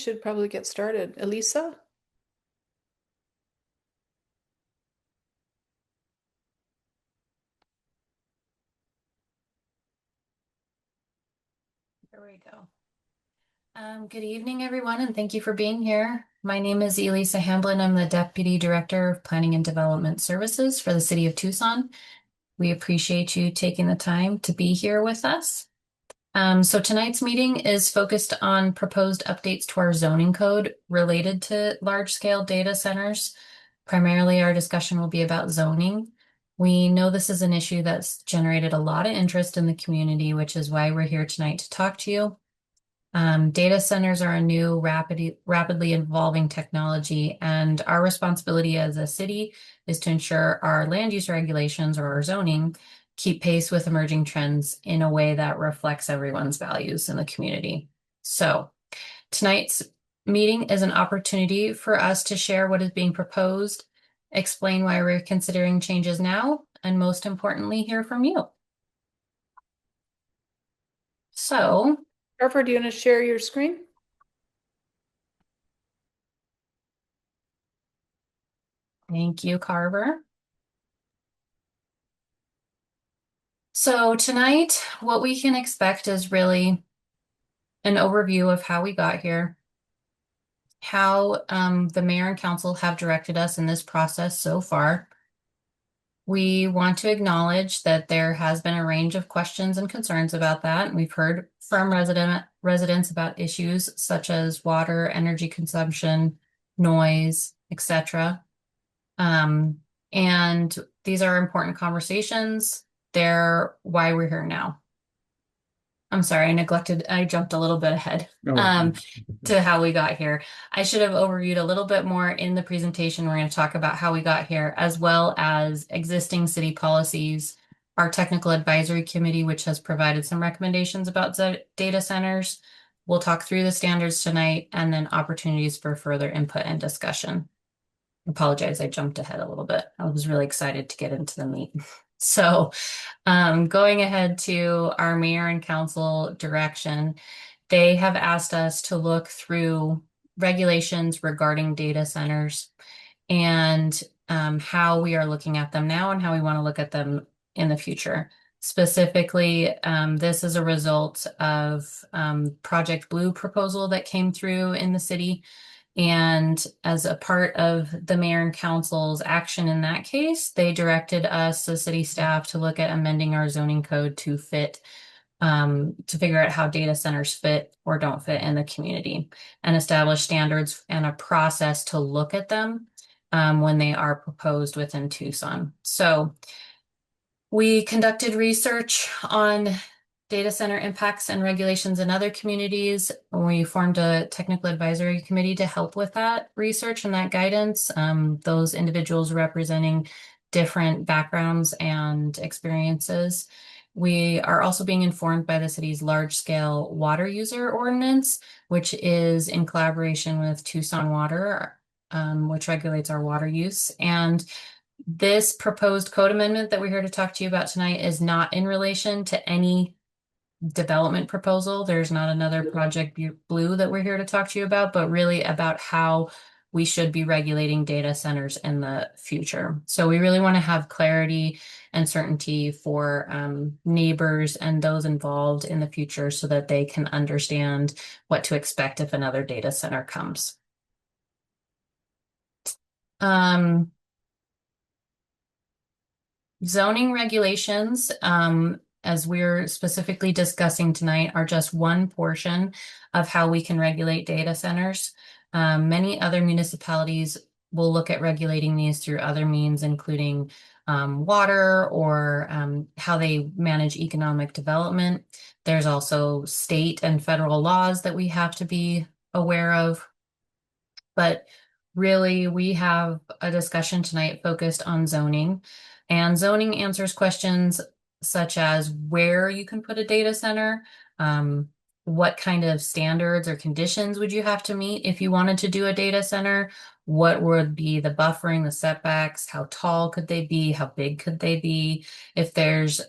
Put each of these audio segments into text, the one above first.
should probably get started. Elisa? There we go. Good evening, everyone, and thank you for being here. My name is Elisa Hamblin. I'm the Deputy Director of Planning and Development Services for the City of Tucson. We appreciate you taking the time to be here with us. So tonight's meeting is focused on proposed updates to our zoning code related to large-scale data centers. Primarily, our discussion will be about zoning. We know this is an issue that's generated a lot of interest in the community, which is why we're here tonight to talk to you. Data centers are a new, rapidly evolving technology, and our responsibility as a city is to ensure our land use regulations or our zoning keep pace with emerging trends in a way that reflects everyone's values in the community. So tonight's meeting is an opportunity for us to share what is being proposed, explain why we're considering changes now, and most importantly, hear from you. So, Trevor, do you want to share your screen? thank you, Carver. So tonight, what we can expect is really an overview of how we got here, how the mayor and council have directed us in this process so far. We want to acknowledge that there has been a range of questions and concerns about that. We've heard from residents about issues such as water, energy consumption, noise, etc. And these are important conversations. They're why we're here now. I'm sorry, I jumped a little bit ahead to how we got here. I should have overviewed a little bit more in the presentation. We're going to talk about how we got here, as well as existing city policies, our technical advisory committee, which has provided some recommendations about data centers. We'll talk through the standards tonight, and then opportunities for further input and discussion. Apologize, I jumped ahead a little bit. I was really excited to get into the meat. So going ahead to our mayor and council direction, they have asked us to look through regulations regarding data centers and how we are looking at them now and how we want to look at them in the future. Specifically, this is a result of Project Blue proposal that came through in the city. And as a part of the mayor and council's action in that case, they directed us, the city staff, to look at amending our zoning code to fit, to figure out how data centers fit or don't fit in the community and establish standards and a process to look at them when they are proposed within Tucson. So we conducted research on data center impacts and regulations in other communities. We formed a technical advisory committee to help with that research and that guidance. Those individuals representing different backgrounds and experiences. We are also being informed by the city's large-scale water user ordinance, which is in collaboration with Tucson Water, which regulates our water use. And this proposed code amendment that we're here to talk to you about tonight is not in relation to any development proposal. There's not another Project Blue that we're here to talk to you about, but really about how we should be regulating data centers in the future. So we really want to have clarity and certainty for neighbors and those involved in the future so that they can understand what to expect if another data center comes. Zoning regulations, as we're specifically discussing tonight, are just one portion of how we can regulate data centers. Many other municipalities will look at regulating these through other means, including water or how they manage economic development. There's also state and federal laws that we have to be aware of. But really, we have a discussion tonight focused on zoning. And zoning answers questions such as where you can put a data center, what kind of standards or conditions would you have to meet if you wanted to do a data center? What would be the buffering, the setbacks? How tall could they be? How big could they be? If there's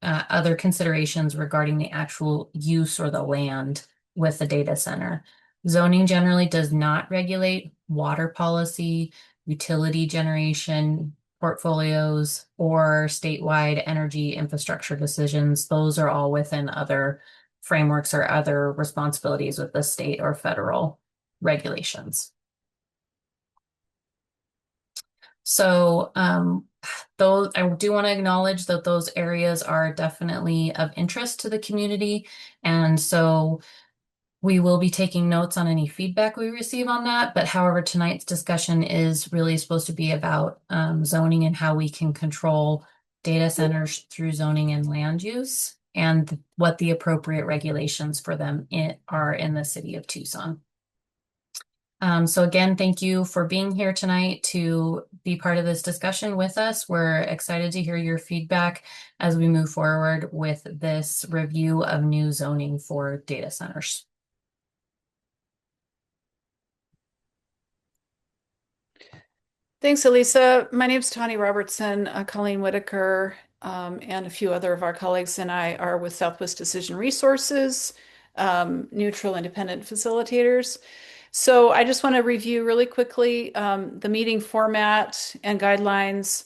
other considerations regarding the actual use or the land with the data center. Zoning generally does not regulate water policy, utility generation, portfolios, or statewide energy infrastructure decisions. Those are all within other frameworks or other responsibilities with the state or federal regulations. So those, I do want to acknowledge that those areas are definitely of interest to the community. And so we will be taking notes on any feedback we receive on that. But however, tonight's discussion is really supposed to be about zoning and how we can control data centers through zoning and land use and what the appropriate regulations for them are in the city of Tucson. So again, thank you for being here tonight to be part of this discussion with us. We're excited to hear your feedback as we move forward with this review of new zoning for data centers. Thanks, Elisa. My name is Tani Robertson. Colleen Whitaker and a few other of our colleagues and I are with Southwest Decision Resources, neutral independent facilitators. So I just want to review really quickly the meeting format and guidelines.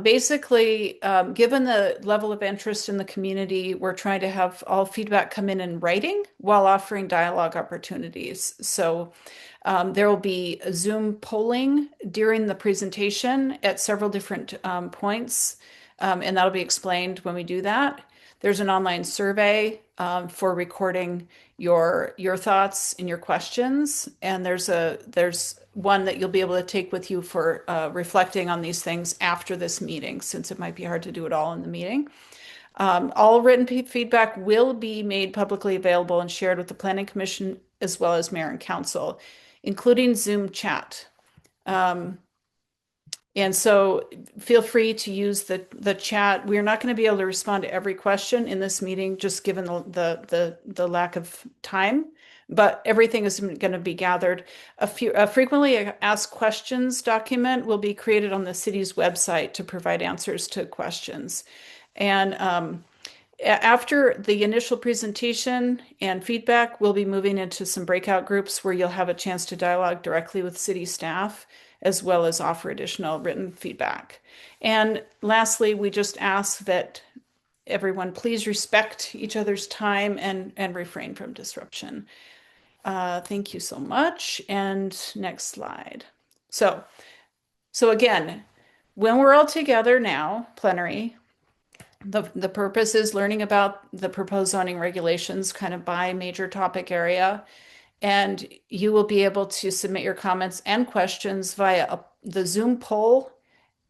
Basically, given the level of interest in the community, we're trying to have all feedback come in writing while offering dialogue opportunities. So there will be a Zoom polling during the presentation at several different points, and that'll be explained when we do that. There's an online survey for recording your thoughts and your questions, and there's one that you'll be able to take with you for reflecting on these things after this meeting, since it might be hard to do it all in the meeting. All written feedback will be made publicly available and shared with the Planning Commission as well as Mayor and Council, including Zoom chat. And so feel free to use the chat. We're not going to be able to respond to every question in this meeting, just given the lack of time, but everything is going to be gathered. A frequently asked questions document will be created on the city's website to provide answers to questions. And after the initial presentation and feedback, we'll be moving into some breakout groups where you'll have a chance to dialogue directly with city staff, as well as offer additional written feedback. And lastly, we just ask that everyone please respect each other's time and refrain from disruption. Thank you so much. And next slide. So again, when we're all together now, plenary, the purpose is learning about the proposed zoning regulations kind of by major topic area. And you will be able to submit your comments and questions via the Zoom poll,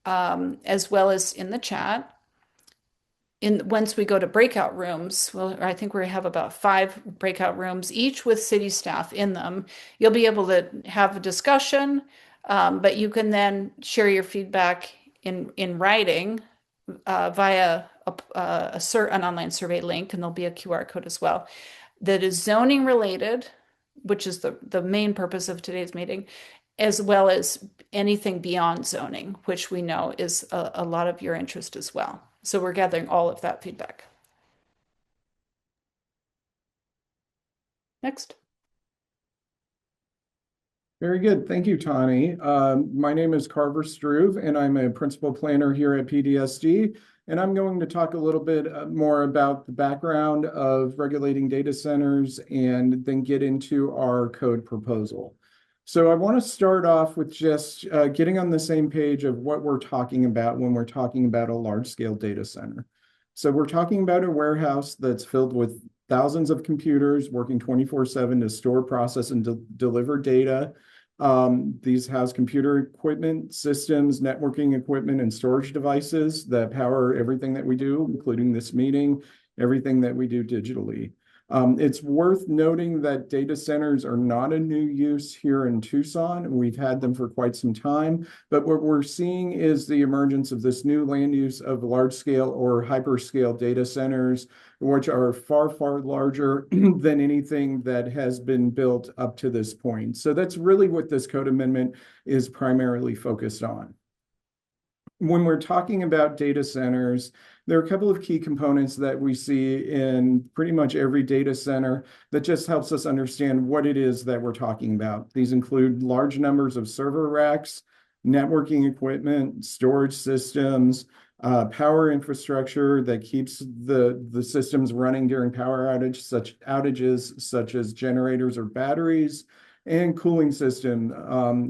as well as in the chat. Once we go to breakout rooms, well, I think we have about 5 breakout rooms, each with city staff in them. You'll be able to have a discussion, but you can then share your feedback in writing via an online survey link, and there'll be a QR code as well that is zoning related, which is the main purpose of today's meeting, as well as anything beyond zoning, which we know is a lot of your interest as well. So we're gathering all of that feedback. Next. Very good. Thank you, Tani. My name is Carver Struve, and I'm a principal planner here at PDSD. And I'm going to talk a little bit more about the background of regulating data centers and then get into our code proposal. So I want to start off with just getting on the same page of what we're talking about when we're talking about a large-scale data center. So we're talking about a warehouse that's filled with thousands of computers working 24/7 to store, process, and deliver data. These house computer equipment, systems, networking equipment, and storage devices that power everything that we do, including this meeting, everything that we do digitally. It's worth noting that data centers are not a new use here in Tucson. We've had them for quite some time, but what we're seeing is the emergence of this new land use of large-scale or hyperscale data centers, which are far, far larger than anything that has been built up to this point. So that's really what this code amendment is primarily focused on. When we're talking about data centers, there are a couple of key components that we see in pretty much every data center that just helps us understand what it is that we're talking about. These include large numbers of server racks, networking equipment, storage systems, power infrastructure that keeps the systems running during power outages such as generators or batteries, and cooling system.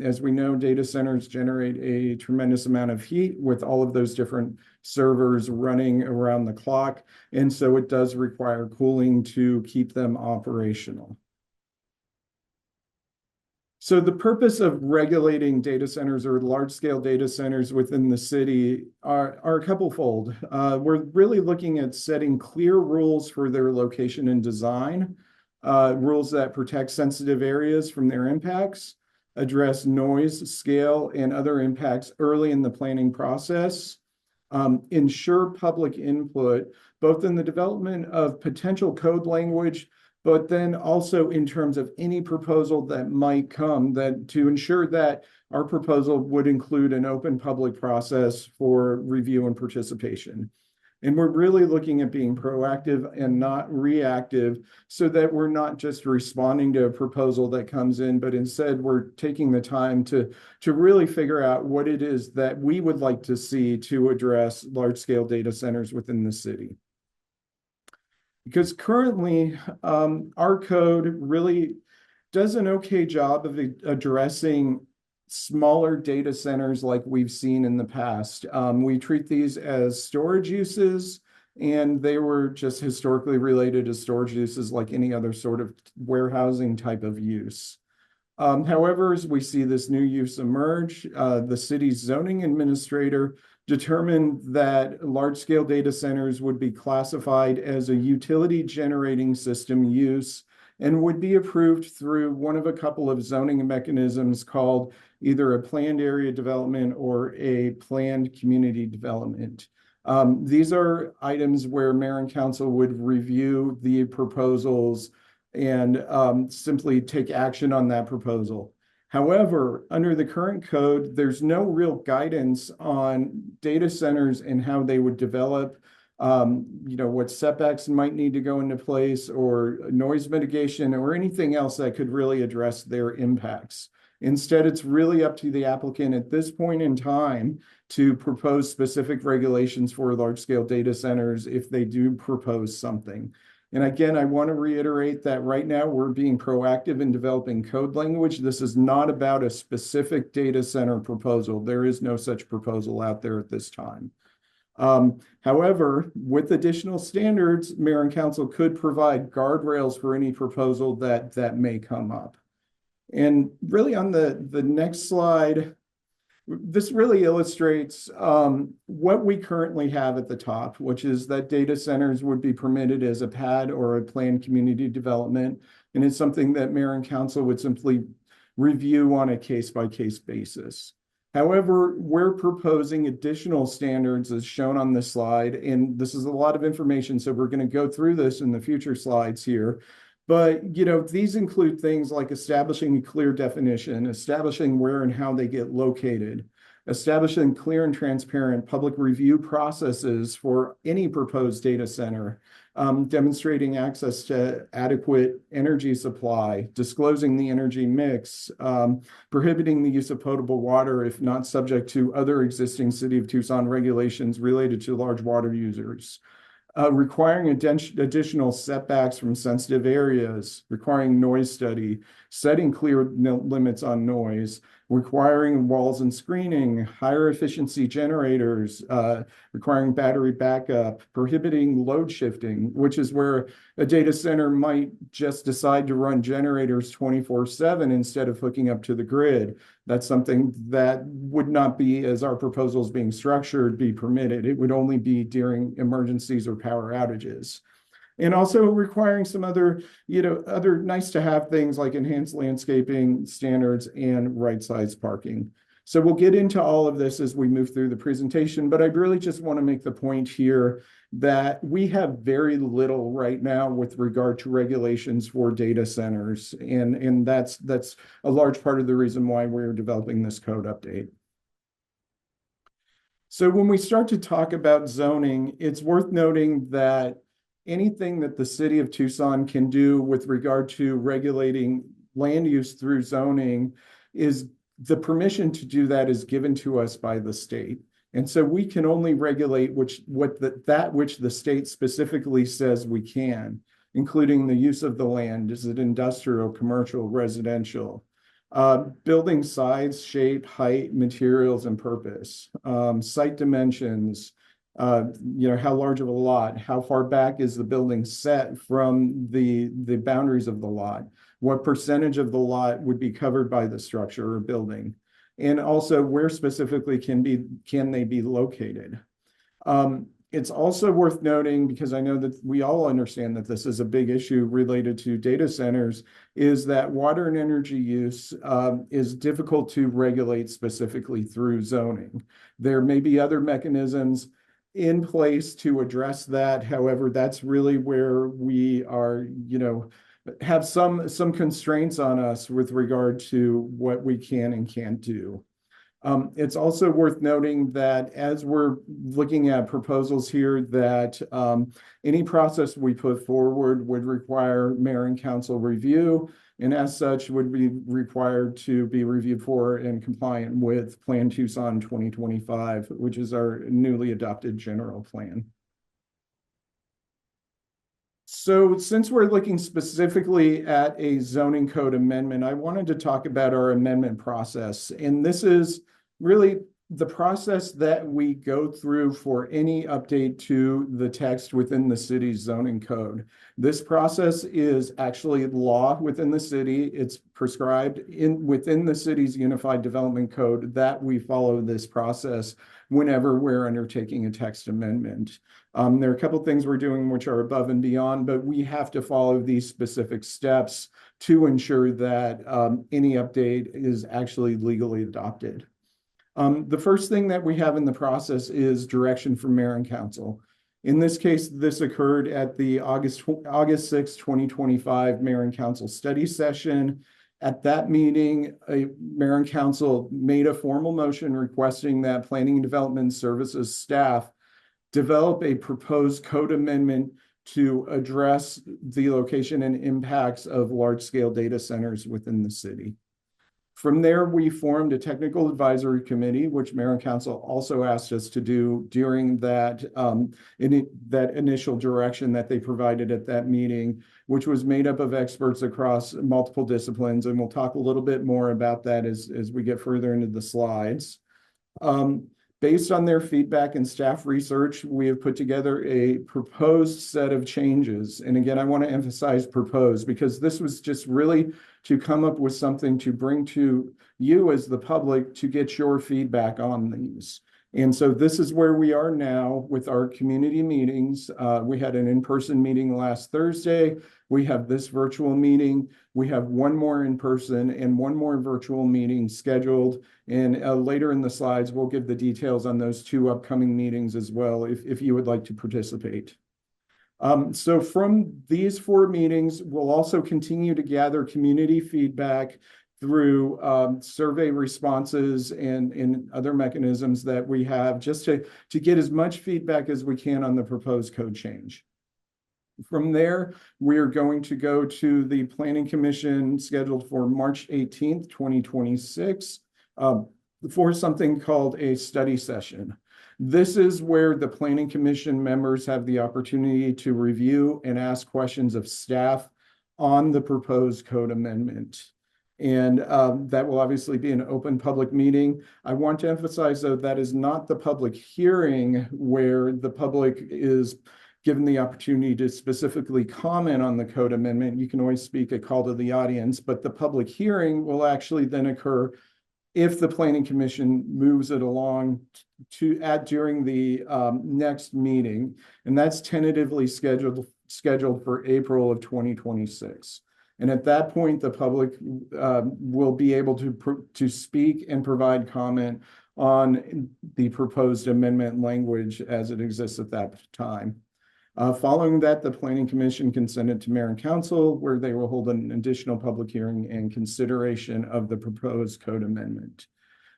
As we know, data centers generate a tremendous amount of heat with all of those different servers running around the clock. And so it does require cooling to keep them operational. So the purpose of regulating data centers or large-scale data centers within the city are a couple-fold. We're really looking at setting clear rules for their location and design, rules that protect sensitive areas from their impacts, address noise, scale, and other impacts early in the planning process, ensure public input, both in the development of potential code language, but then also in terms of any proposal that might come, that to ensure that our proposal would include an open public process for review and participation. And we're really looking at being proactive and not reactive so that we're not just responding to a proposal that comes in, but instead we're taking the time to really figure out what it is that we would like to see to address large-scale data centers within the city. Because currently, our code really does an okay job of addressing smaller data centers like we've seen in the past. We treat these as storage uses, and they were just historically related to storage uses like any other sort of warehousing type of use. However, as we see this new use emerge, the city's zoning administrator determined that large-scale data centers would be classified as a utility generating system use and would be approved through one of a couple of zoning mechanisms called either a planned area development or a planned community development. These are items where mayor and council would review the proposals and simply take action on that proposal. However, under the current code, there's no real guidance on data centers and how they would develop, what setbacks might need to go into place or noise mitigation or anything else that could really address their impacts. Instead, it's really up to the applicant at this point in time to propose specific regulations for large-scale data centers if they do propose something. And again, I want to reiterate that right now we're being proactive in developing code language. This is not about a specific data center proposal. There is no such proposal out there at this time. However, with additional standards, mayor and council could provide guardrails for any proposal that may come up. And really on the next slide, this really illustrates what we currently have at the top, which is that data centers would be permitted as a PAD or a planned community development. And it's something that mayor and council would simply review on a case-by-case basis. However, we're proposing additional standards as shown on this slide, and this is a lot of information, so we're going to go through this in the future slides here. But, these include things like establishing a clear definition, establishing where and how they get located, establishing clear and transparent public review processes for any proposed data center, demonstrating access to adequate energy supply, disclosing the energy mix, prohibiting the use of potable water if not subject to other existing City of Tucson regulations related to large water users. Requiring additional setbacks from sensitive areas, requiring noise study, setting clear limits on noise, requiring walls and screening, higher efficiency generators, requiring battery backup, prohibiting load shifting, which is where a data center might just decide to run generators 24/7 instead of hooking up to the grid. That's something that would not be, as our proposals being structured, be permitted. It would only be during emergencies or power outages. And also requiring some other nice to have things like enhanced landscaping standards and right-sized parking. So we'll get into all of this as we move through the presentation, but I really just want to make the point here that we have very little right now with regard to regulations for data centers. And that's a large part of the reason why we're developing this code update. So when we start to talk about zoning, it's worth noting that anything that the city of Tucson can do with regard to regulating land use through zoning is the permission to do that is given to us by the state. And so we can only regulate that which the state specifically says we can, including the use of the land. Is it industrial, commercial, residential? Building size, shape, height, materials, and purpose. Site dimensions, how large of a lot, how far back is the building set from the boundaries of the lot, what percentage of the lot would be covered by the structure or building, and also where specifically can they be located. It's also worth noting, because I know that we all understand that this is a big issue related to data centers, is that water and energy use is difficult to regulate specifically through zoning. There may be other mechanisms in place to address that. However, that's really where we are, have some constraints on us with regard to what we can and can't do. It's also worth noting that as we're looking at proposals here, that any process we put forward would require mayor and council review, and as such would be required to be reviewed for and compliant with Plan Tucson 2025, which is our newly adopted general plan. So since we're looking specifically at a zoning code amendment, I wanted to talk about our amendment process. And this is really the process that we go through for any update to the text within the city's zoning code. This process is actually law within the city. It's prescribed within the city's Unified Development Code that we follow this process whenever we're undertaking a text amendment. There are a couple of things we're doing which are above and beyond, but we have to follow these specific steps to ensure that any update is actually legally adopted. The first thing that we have in the process is direction from mayor and council. In this case, this occurred at the August 6, 2025 mayor and council study session. At that meeting, mayor and council made a formal motion requesting that Planning and Development Services staff develop a proposed code amendment to address the location and impacts of large-scale data centers within the city. From there, we formed a technical advisory committee, which mayor and council also asked us to do during that initial direction that they provided at that meeting, which was made up of experts across multiple disciplines. And we'll talk a little bit more about that as we get further into the slides. Based on their feedback and staff research, we have put together a proposed set of changes. And again, I want to emphasize proposed, because this was just really to come up with something to bring to you as the public to get your feedback on these. And so this is where we are now with our community meetings. We had an in-person meeting last Thursday. We have this virtual meeting. We have one more in-person and one more virtual meeting scheduled. And later in the slides, we'll give the details on those two upcoming meetings as well, if you would like to participate. So from these 4 meetings, we'll also continue to gather community feedback through survey responses and other mechanisms that we have, just to get as much feedback as we can on the proposed code change. From there, we are going to go to the Planning Commission scheduled for March 18th, 2026, for something called a study session. This is where the Planning Commission members have the opportunity to review and ask questions of staff on the proposed code amendment. And that will obviously be an open public meeting. I want to emphasize, though, that is not the public hearing where the public is given the opportunity to specifically comment on the code amendment. You can always speak a call to the audience, but the public hearing will actually then occur if the Planning Commission moves it along during the next meeting, and that's tentatively scheduled for April of 2026. And at that point, the public will be able to speak and provide comment on the proposed amendment language as it exists at that time. Following that, the Planning Commission can send it to Mayor and Council, where they will hold an additional public hearing and consideration of the proposed code amendment.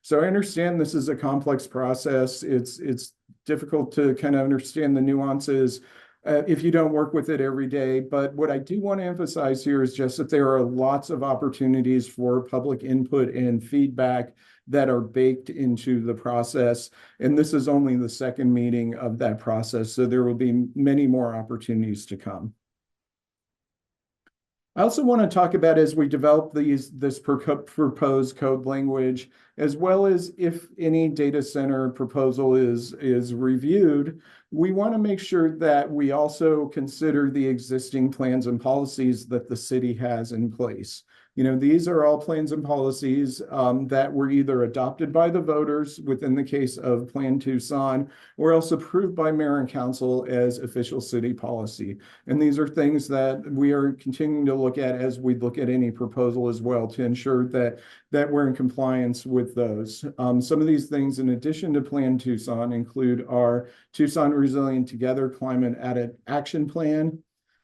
So I understand this is a complex process. It's difficult to kind of understand the nuances if you don't work with it every day. But what I do want to emphasize here is just that there are lots of opportunities for public input and feedback that are baked into the process. And this is only the second meeting of that process. So there will be many more opportunities to come. I also want to talk about, as we develop this proposed code language, as well as if any data center proposal is reviewed, we want to make sure that we also consider the existing plans and policies that the city has in place. You know, these are all plans and policies that were either adopted by the voters within the case of Plan Tucson, or else approved by mayor and council as official city policy. And these are things that we are continuing to look at as we look at any proposal as well, to ensure that we're in compliance with those. Some of these things, in addition to Plan Tucson, include our Tucson Resilient Together Climate Action Plan,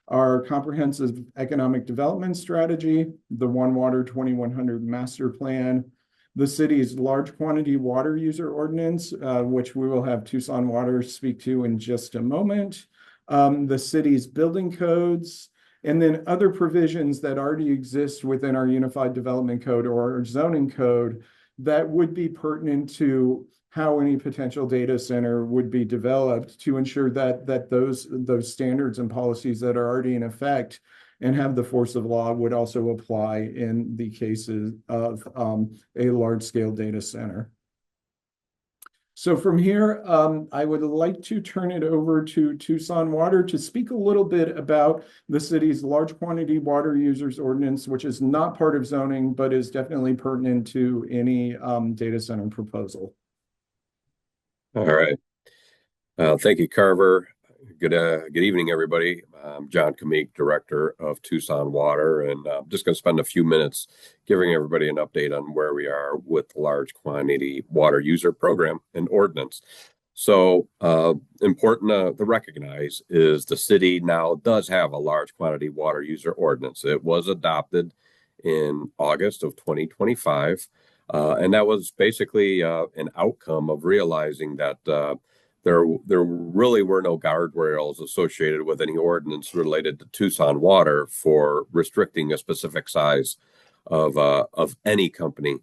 our comprehensive economic development strategy, the One Water 2100 master plan, the city's large quantity water user ordinance, which we will have Tucson Water speak to in just a moment, the city's building codes, and then other provisions that already exist within our Unified Development Code or our zoning code that would be pertinent to how any potential data center would be developed, to ensure that those standards and policies that are already in effect and have the force of law would also apply in the cases of a large-scale data center. So from here, I would like to turn it over to Tucson Water to speak a little bit about the city's large quantity water users ordinance, which is not part of zoning, but is definitely pertinent to any data center proposal. All right. Thank you, Carver. Good evening, everybody. I'm John Kamik, Director of Tucson Water, and I'm just going to spend a few minutes giving everybody an update on where we are with the large quantity water user program and ordinance. So important to recognize is the city now does have a large quantity water user ordinance. It was adopted in August of 2025. And that was basically an outcome of realizing that there really were no guardrails associated with any ordinance related to Tucson Water for restricting a specific size of any company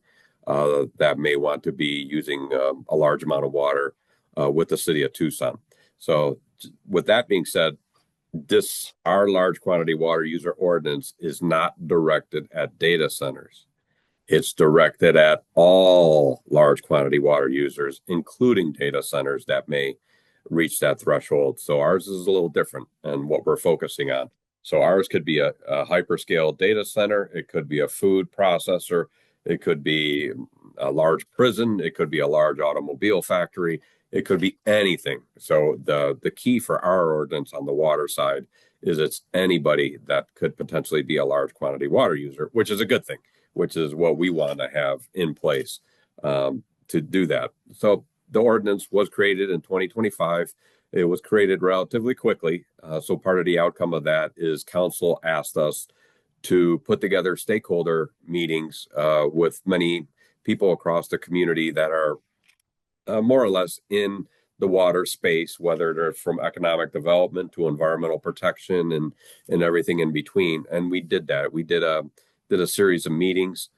that may want to be using a large amount of water with the city of Tucson. So with that being said, our large quantity water user ordinance is not directed at data centers. It's directed at all large quantity water users, including data centers that may reach that threshold. So ours is a little different in what we're focusing on. So ours could be a hyperscale data center. It could be a food processor. It could be a large prison. It could be a large automobile factory. It could be anything. So the key for our ordinance on the water side is it's anybody that could potentially be a large quantity water user, which is a good thing, which is what we want to have in place to do that. So the ordinance was created in 2025. It was created relatively quickly. So part of the outcome of that is council asked us to put together stakeholder meetings with many people across the community that are more or less in the water space, whether they're from economic development to environmental protection and everything in between. And we did that. We did a series of meetings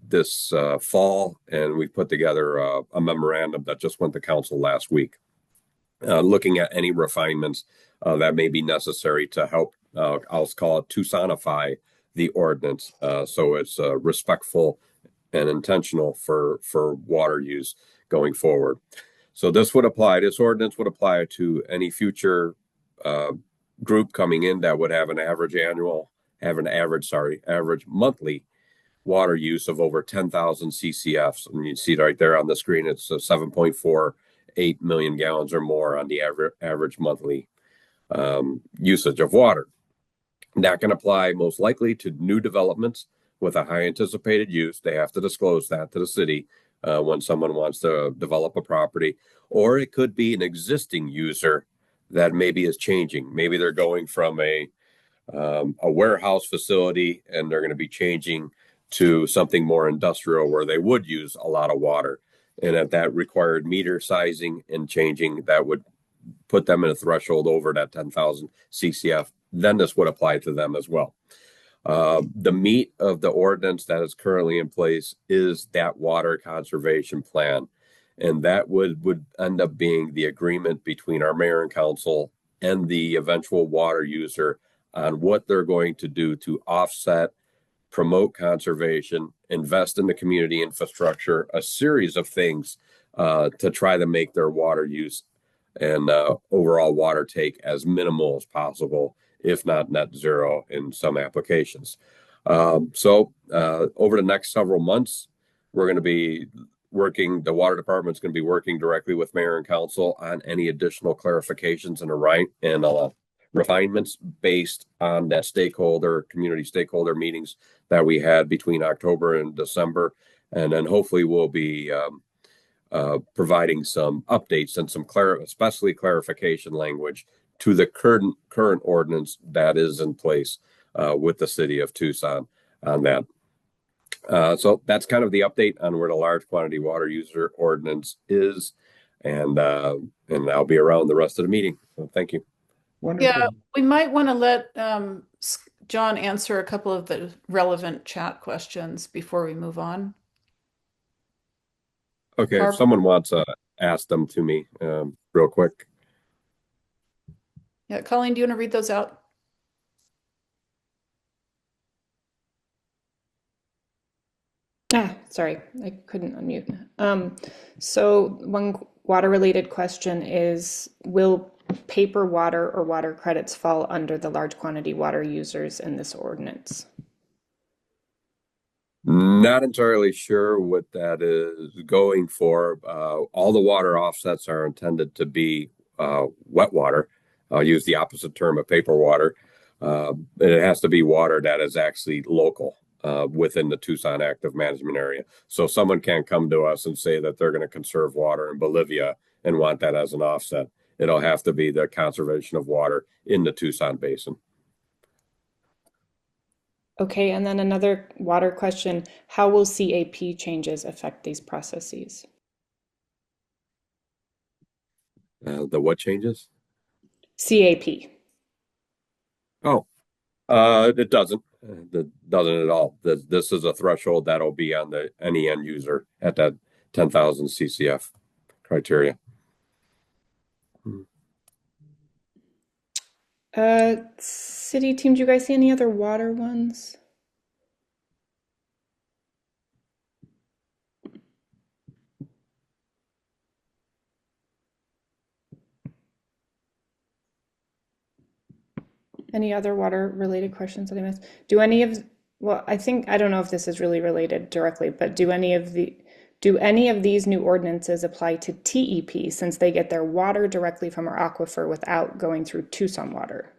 this fall, and we put together a memorandum that just went to council last week, looking at any refinements that may be necessary to help, I'll call it Tucsonify the ordinance, so it's respectful and intentional for water use going forward. So this ordinance would apply to any future group coming in that would have an average monthly water use of over 10,000 CCFs. And you see right there on the screen, it's 7.48 million gallons or more on the average monthly usage of water. That can apply most likely to new developments with a high anticipated use. They have to disclose that to the city when someone wants to develop a property, or it could be an existing user that maybe is changing. Maybe they're going from a warehouse facility and they're going to be changing to something more industrial where they would use a lot of water. And if that required meter sizing and changing, that would put them in a threshold over that 10,000 CCF, then this would apply to them as well. The meat of the ordinance that is currently in place is that water conservation plan. And that would end up being the agreement between our mayor and council and the eventual water user on what they're going to do to offset, promote conservation, invest in the community infrastructure, a series of things to try to make their water use and overall water take as minimal as possible, if not net zero in some applications. So over the next several months, we're going to be the water department's going to be working directly with mayor and council on any additional clarifications and refinements based on that community stakeholder meetings that we had between October and December. And then hopefully we'll be providing some updates and some especially clarification language to the current ordinance that is in place with the city of Tucson on that. So that's kind of the update on where the large quantity water user ordinance is, and I'll be around the rest of the meeting. So thank you. Wonderful. Yeah, we might want to let John answer a couple of the relevant chat questions before we move on. Okay, if someone wants to ask them to me real quick. Yeah, Colleen, do you want to read those out? Sorry, I couldn't unmute. So one water-related question is, will paper water or water credits fall under the large quantity water users in this ordinance? Not entirely sure what that is going for. All the water offsets are intended to be wet water. I'll use the opposite term of paper water. It has to be water that is actually local within the Tucson Active Management Area. So someone can't come to us and say that they're going to conserve water in Bolivia and want that as an offset. It'll have to be the conservation of water in the Tucson Basin. Okay, and then another water question, how will CAP changes affect these processes? The what changes? CAP. Oh, it doesn't. It doesn't at all. This is a threshold that'll be on any end user at that 10,000 CCF criteria. City team, do you guys see any other water ones? Any other water related questions that I missed? Well, I don't know if this is really related directly, but do any of these new ordinances apply to TEP since they get their water directly from our aquifer without going through Tucson Water?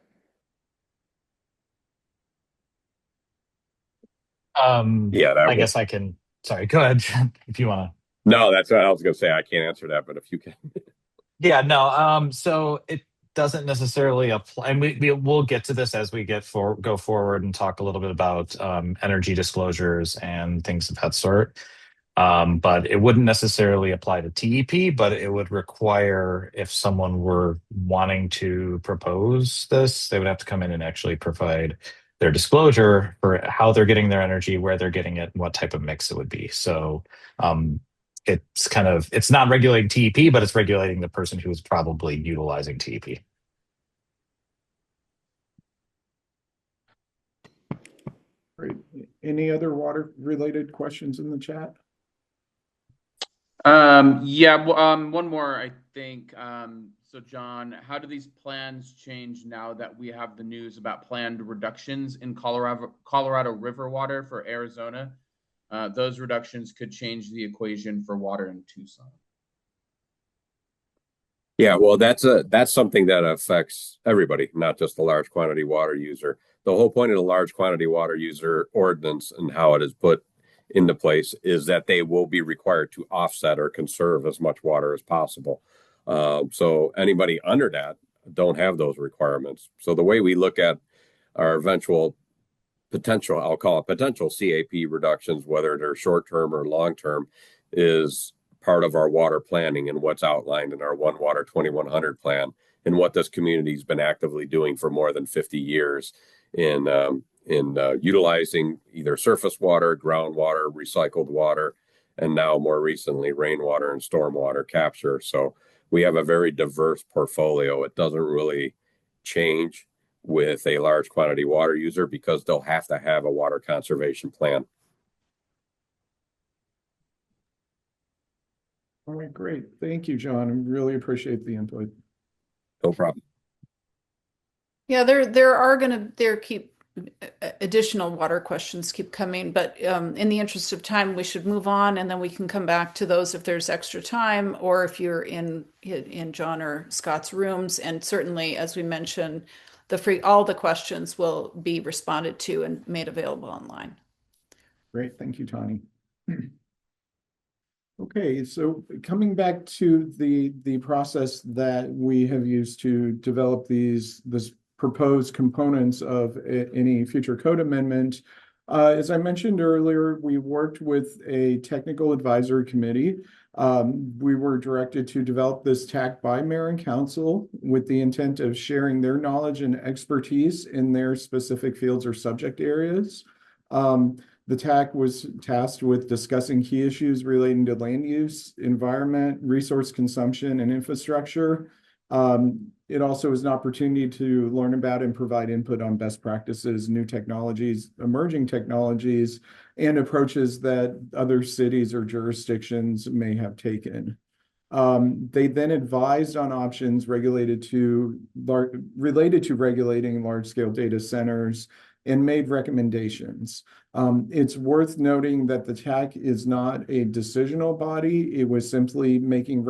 Yeah, I guess I can. Sorry, go ahead if you want to. No, that's what I was going to say. I can't answer that, but if you can. Yeah, no. So it doesn't necessarily apply, and we'll get to this as we go forward and talk a little bit about energy disclosures and things of that sort. But it wouldn't necessarily apply to TEP, but it would require, if someone were wanting to propose this, they would have to come in and actually provide their disclosure for how they're getting their energy, where they're getting it, and what type of mix it would be. So it's not regulating TEP, but it's regulating the person who is probably utilizing TEP. Great. Any other water related questions in the chat? One more, I think. So John, how do these plans change now that we have the news about planned reductions in Colorado River water for Arizona? Those reductions could change the equation for water in Tucson. Yeah, well, that's something that affects everybody, not just the large quantity water user. The whole point of the large quantity water user ordinance and how it is put into place is that they will be required to offset or conserve as much water as possible. So anybody under that don't have those requirements. So the way we look at our eventual potential, I'll call it potential CAP reductions, whether they're short-term or long-term, is part of our water planning and what's outlined in our One Water 2100 plan, and what this community's been actively doing for more than 50 years in utilizing either surface water, groundwater, recycled water, and now more recently rainwater and stormwater capture. So we have a very diverse portfolio. It doesn't really change with a large quantity water user because they'll have to have a water conservation plan. All right, great. Thank you, John. I really appreciate the input. No problem. Yeah, there keep additional water questions keep coming, but in the interest of time, we should move on, and then we can come back to those if there's extra time, or if you're in John or Scott's rooms. And certainly, as we mentioned, all the questions will be responded to and made available online. Great, thank you, Tani. Okay, so coming back to the process that we have used to develop this proposed components of any future code amendment. As I mentioned earlier, we worked with a technical advisory committee. We were directed to develop this TAC by mayor and council with the intent of sharing their knowledge and expertise in their specific fields or subject areas. The TAC was tasked with discussing key issues relating to land use, environment, resource consumption, and infrastructure. It also is an opportunity to learn about and provide input on best practices, new technologies, emerging technologies, and approaches that other cities or jurisdictions may have taken. They then advised on options related to regulating large-scale data centers and made recommendations. It's worth noting that the TAC is not a decisional body. It was simply making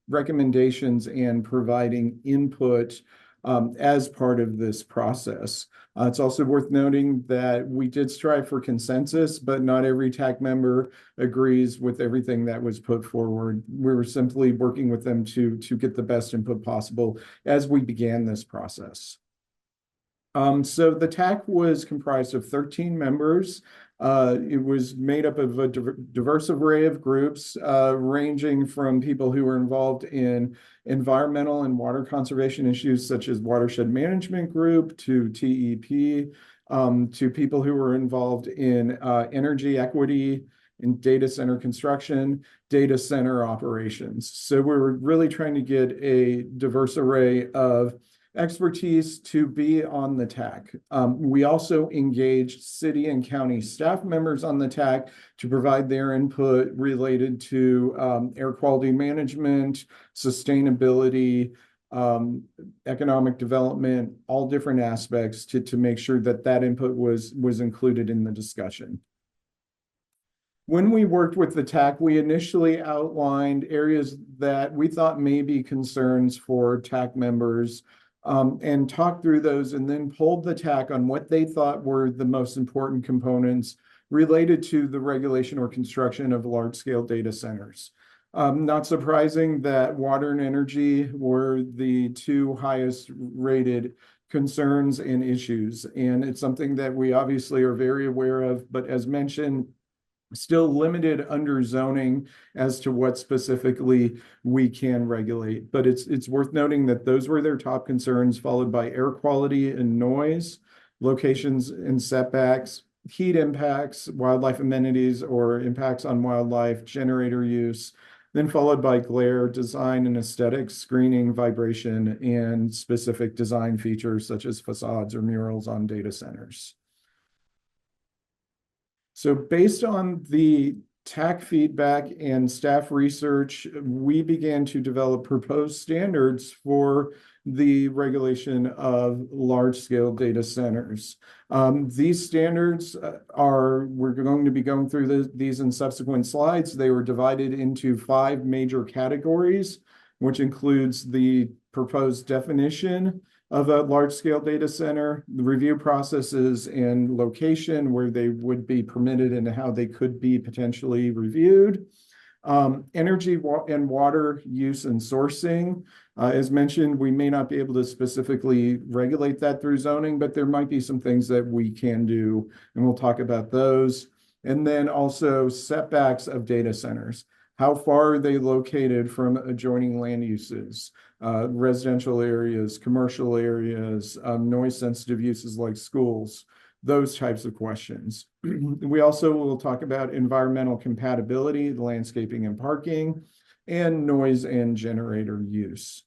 recommendations and providing input as part of this process. It's also worth noting that we did strive for consensus, but not every TAC member agrees with everything that was put forward. We were simply working with them to get the best input possible as we began this process. So the TAC was comprised of 13 members. It was made up of a diverse array of groups, ranging from people who were involved in environmental and water conservation issues, such as Watershed Management Group, to TEP, to people who were involved in energy equity, in data center construction, data center operations. So we were really trying to get a diverse array of expertise to be on the TAC. We also engaged city and county staff members on the TAC to provide their input related to air quality management, sustainability, economic development, all different aspects to make sure that input was included in the discussion. When we worked with the TAC, we initially outlined areas that we thought may be concerns for TAC members, and talked through those, and then polled the TAC on what they thought were the most important components related to the regulation or construction of large-scale data centers. Not surprising that water and energy were the two highest rated concerns and issues, and it's something that we obviously are very aware of, but as mentioned, still limited under zoning as to what specifically we can regulate. But it's worth noting that those were their top concerns, followed by air quality and noise, locations and setbacks, heat impacts, wildlife amenities or impacts on wildlife, generator use, then followed by glare, design and aesthetics, screening, vibration, and specific design features such as facades or murals on data centers. So based on the TAC feedback and staff research, we began to develop proposed standards for the regulation of large-scale data centers. These standards we're going to be going through these in subsequent slides. They were divided into 5 major categories, which includes the proposed definition of a large-scale data center, the review processes and location where they would be permitted and how they could be potentially reviewed, Energy and water use and sourcing. As mentioned, we may not be able to specifically regulate that through zoning, but there might be some things that we can do, and we'll talk about those. And then also setbacks of data centers. How far are they located from adjoining land uses, residential areas, commercial areas, noise sensitive uses like schools, those types of questions. We also will talk about environmental compatibility, landscaping and parking, and noise and generator use.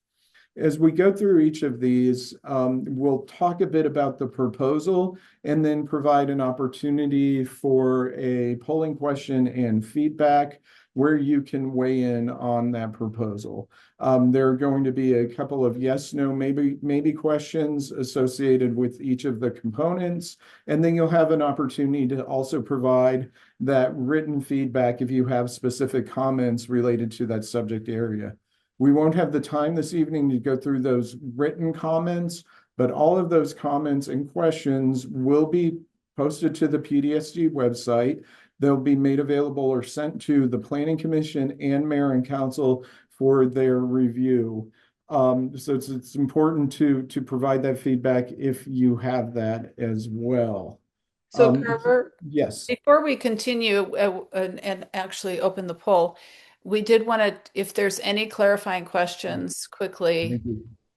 As we go through each of these, we'll talk a bit about the proposal and then provide an opportunity for a polling question and feedback where you can weigh in on that proposal. There are going to be a couple of yes, no, maybe questions associated with each of the components. And then you'll have an opportunity to also provide that written feedback if you have specific comments related to that subject area. We won't have the time this evening to go through those written comments, but all of those comments and questions will be posted to the PDSD website. They'll be made available or sent to the Planning Commission and Mayor and Council for their review. So it's important to provide that feedback if you have that as well. So Carver, yes. Before we continue and actually open the poll, we did want to, if there's any clarifying questions quickly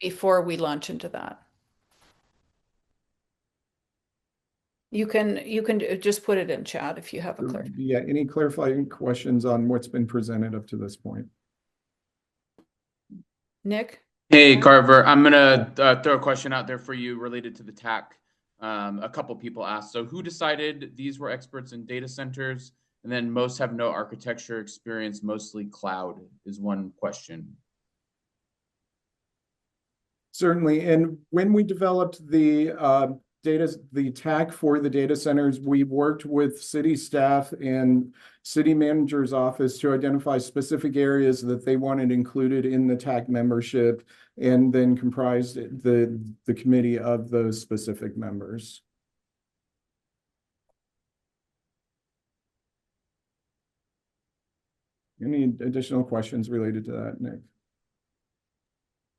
before we launch into that. You can just put it in chat if you have a clarification. Yeah, any clarifying questions on what's been presented up to this point? Nick? Hey, Carver, I'm gonna throw a question out there for you related to the TAC. A couple people asked, so who decided these were experts in data centers? And then most have no architecture experience, mostly cloud is one question. Certainly, and when we developed the TAC for the data centers, we worked with city staff and city manager's office to identify specific areas that they wanted included in the TAC membership, and then comprised the committee of those specific members. Any additional questions related to that, Nick?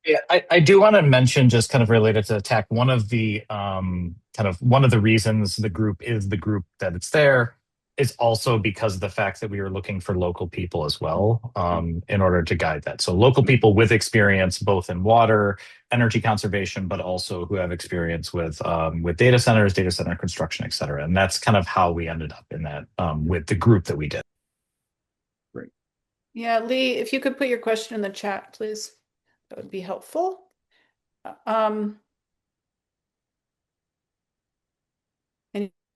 Yeah, I do want to mention, just kind of related to TAC, one of the reasons the group is the group that it's there is also because of the fact that we are looking for local people as well, in order to guide that. So local people with experience both in water, energy conservation, but also who have experience with data centers, data center construction, et cetera. And that's kind of how we ended up in that with the group that we did. Great. Yeah, Lee, if you could put your question in the chat, please. That would be helpful. Any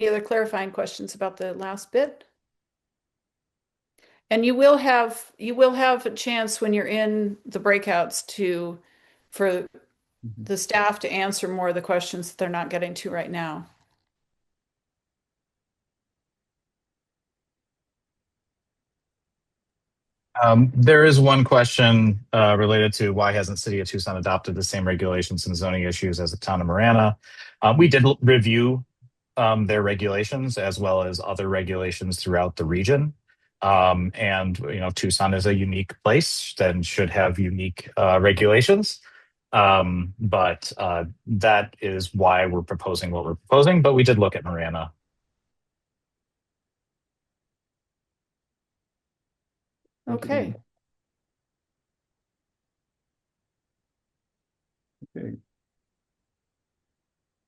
other clarifying questions about the last bit? And you will have a chance when you're in the breakouts for the staff to answer more of the questions that they're not getting to right now. There is one question related to why hasn't City of Tucson adopted the same regulations and zoning issues as the town of Marana. We did review their regulations as well as other regulations throughout the region. And Tucson is a unique place and should have unique regulations. But that is why we're proposing what we're proposing. But we did look at Marana. Okay. Okay.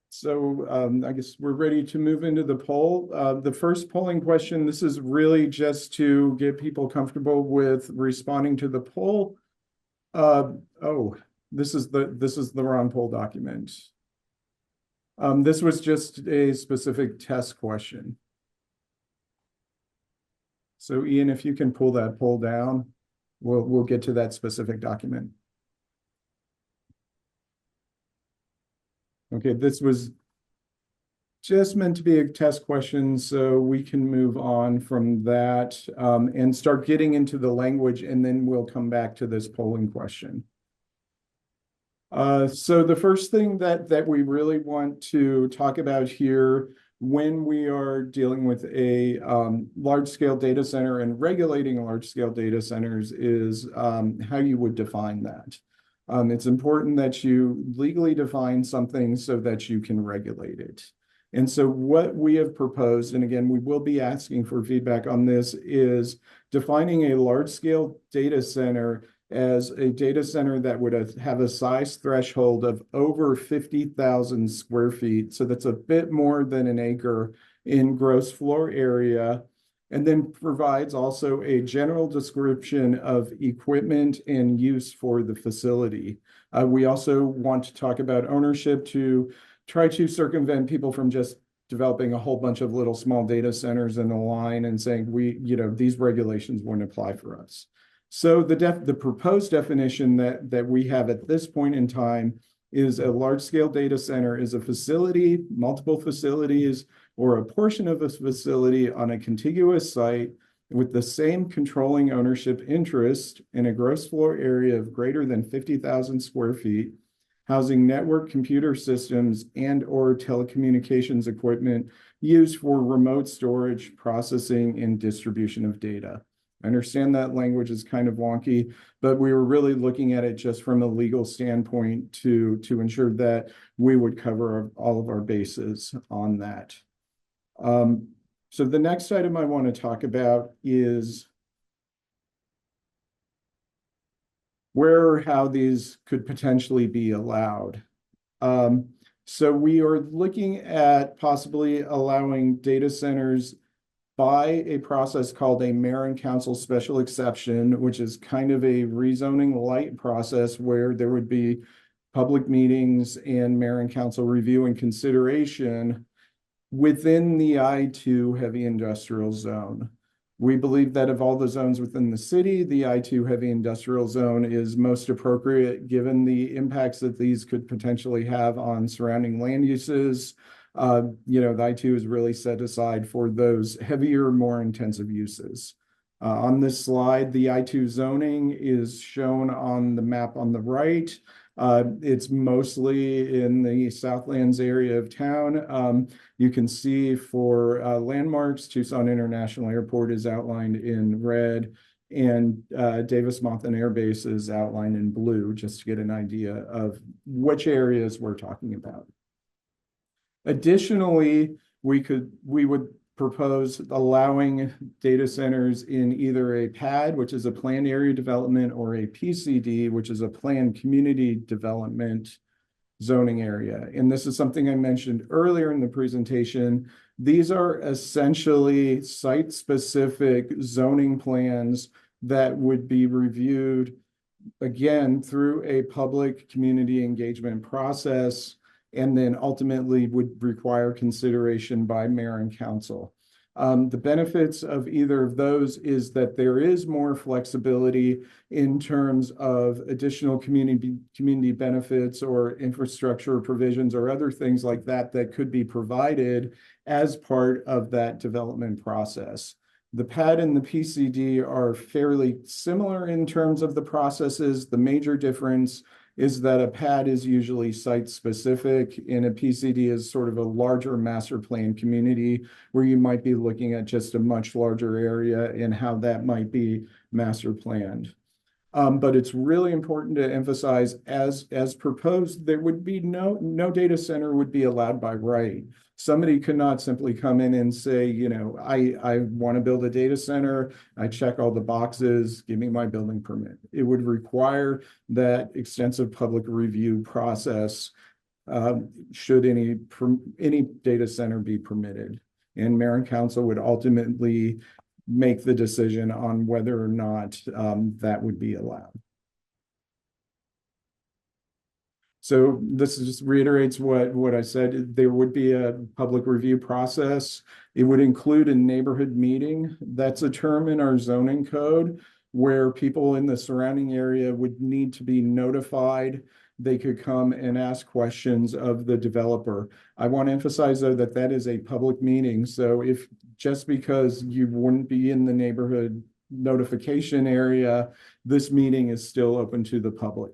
So I guess we're ready to move into the poll. The first polling question, this is really just to get people comfortable with responding to the poll. Oh, this is the wrong poll document. This was just a specific test question. So Ian, if you can pull that poll down, we'll get to that specific document. Okay, this was just meant to be a test question, so we can move on from that and start getting into the language, and then we'll come back to this polling question. So the first thing that we really want to talk about here when we are dealing with a large-scale data center and regulating large-scale data centers is how you would define that. It's important that you legally define something so that you can regulate it. And so what we have proposed, and again, we will be asking for feedback on this, is defining a large-scale data center as a data center that would have a size threshold of over 50,000 square feet. So that's a bit more than an acre in gross floor area, and then provides also a general description of equipment and use for the facility. We also want to talk about ownership to try to circumvent people from just developing a whole bunch of little small data centers in a line and saying, these regulations wouldn't apply for us. So the proposed definition that we have at this point in time is a large-scale data center is a facility, multiple facilities, or a portion of a facility on a contiguous site with the same controlling ownership interest in a gross floor area of greater than 50,000 square feet, housing network computer systems and or telecommunications equipment used for remote storage, processing, and distribution of data. I understand that language is kind of wonky, but we were really looking at it just from a legal standpoint to ensure that we would cover all of our bases on that. So the next item I want to talk about is where or how these could potentially be allowed. So we are looking at possibly allowing data centers by a process called a mayor and council special exception, which is kind of a rezoning light process where there would be public meetings and mayor and council review and consideration within the I2 heavy industrial zone. We believe that of all the zones within the city, the I2 heavy industrial zone is most appropriate given the impacts that these could potentially have on surrounding land uses. The I2 is really set aside for those heavier, more intensive uses. On this slide, the I2 zoning is shown on the map on the right. It's mostly in the Southlands area of town. You can see for landmarks, Tucson International Airport is outlined in red, and Davis-Monthan Air Base is outlined in blue, just to get an idea of which areas we're talking about. Additionally, we would propose allowing data centers in either a PAD, which is a planned area development, or a PCD, which is a planned community development zoning area. And this is something I mentioned earlier in the presentation. These are essentially site-specific zoning plans that would be reviewed, again, through a public community engagement process, and then ultimately would require consideration by mayor and council. The benefits of either of those is that there is more flexibility in terms of additional community benefits or infrastructure provisions or other things like that that could be provided as part of that development process. The PAD and the PCD are fairly similar in terms of the processes. The major difference is that a PAD is usually site-specific and a PCD is sort of a larger master plan community where you might be looking at just a much larger area and how that might be master planned. But it's really important to emphasize, as proposed, there would be no data center would be allowed by right. Somebody could not simply come in and say, I want to build a data center. I check all the boxes, give me my building permit. It would require that extensive public review process should any data center be permitted. And mayor and council would ultimately make the decision on whether or not that would be allowed. So this just reiterates what I said. There would be a public review process. It would include a neighborhood meeting. That's a term in our zoning code where people in the surrounding area would need to be notified. They could come and ask questions of the developer. I want to emphasize, though, that that is a public meeting. So if just because you wouldn't be in the neighborhood notification area, this meeting is still open to the public.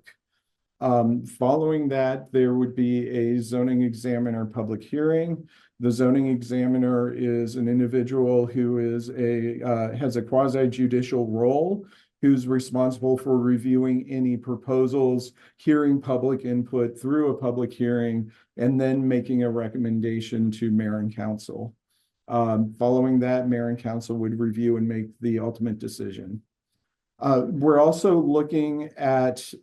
Following that, there would be a zoning examiner public hearing. The zoning examiner is an individual who is has a quasi judicial role, who's responsible for reviewing any proposals, hearing public input through a public hearing, and then making a recommendation to mayor and council. Following that, mayor and council would review and make the ultimate decision. We're also looking at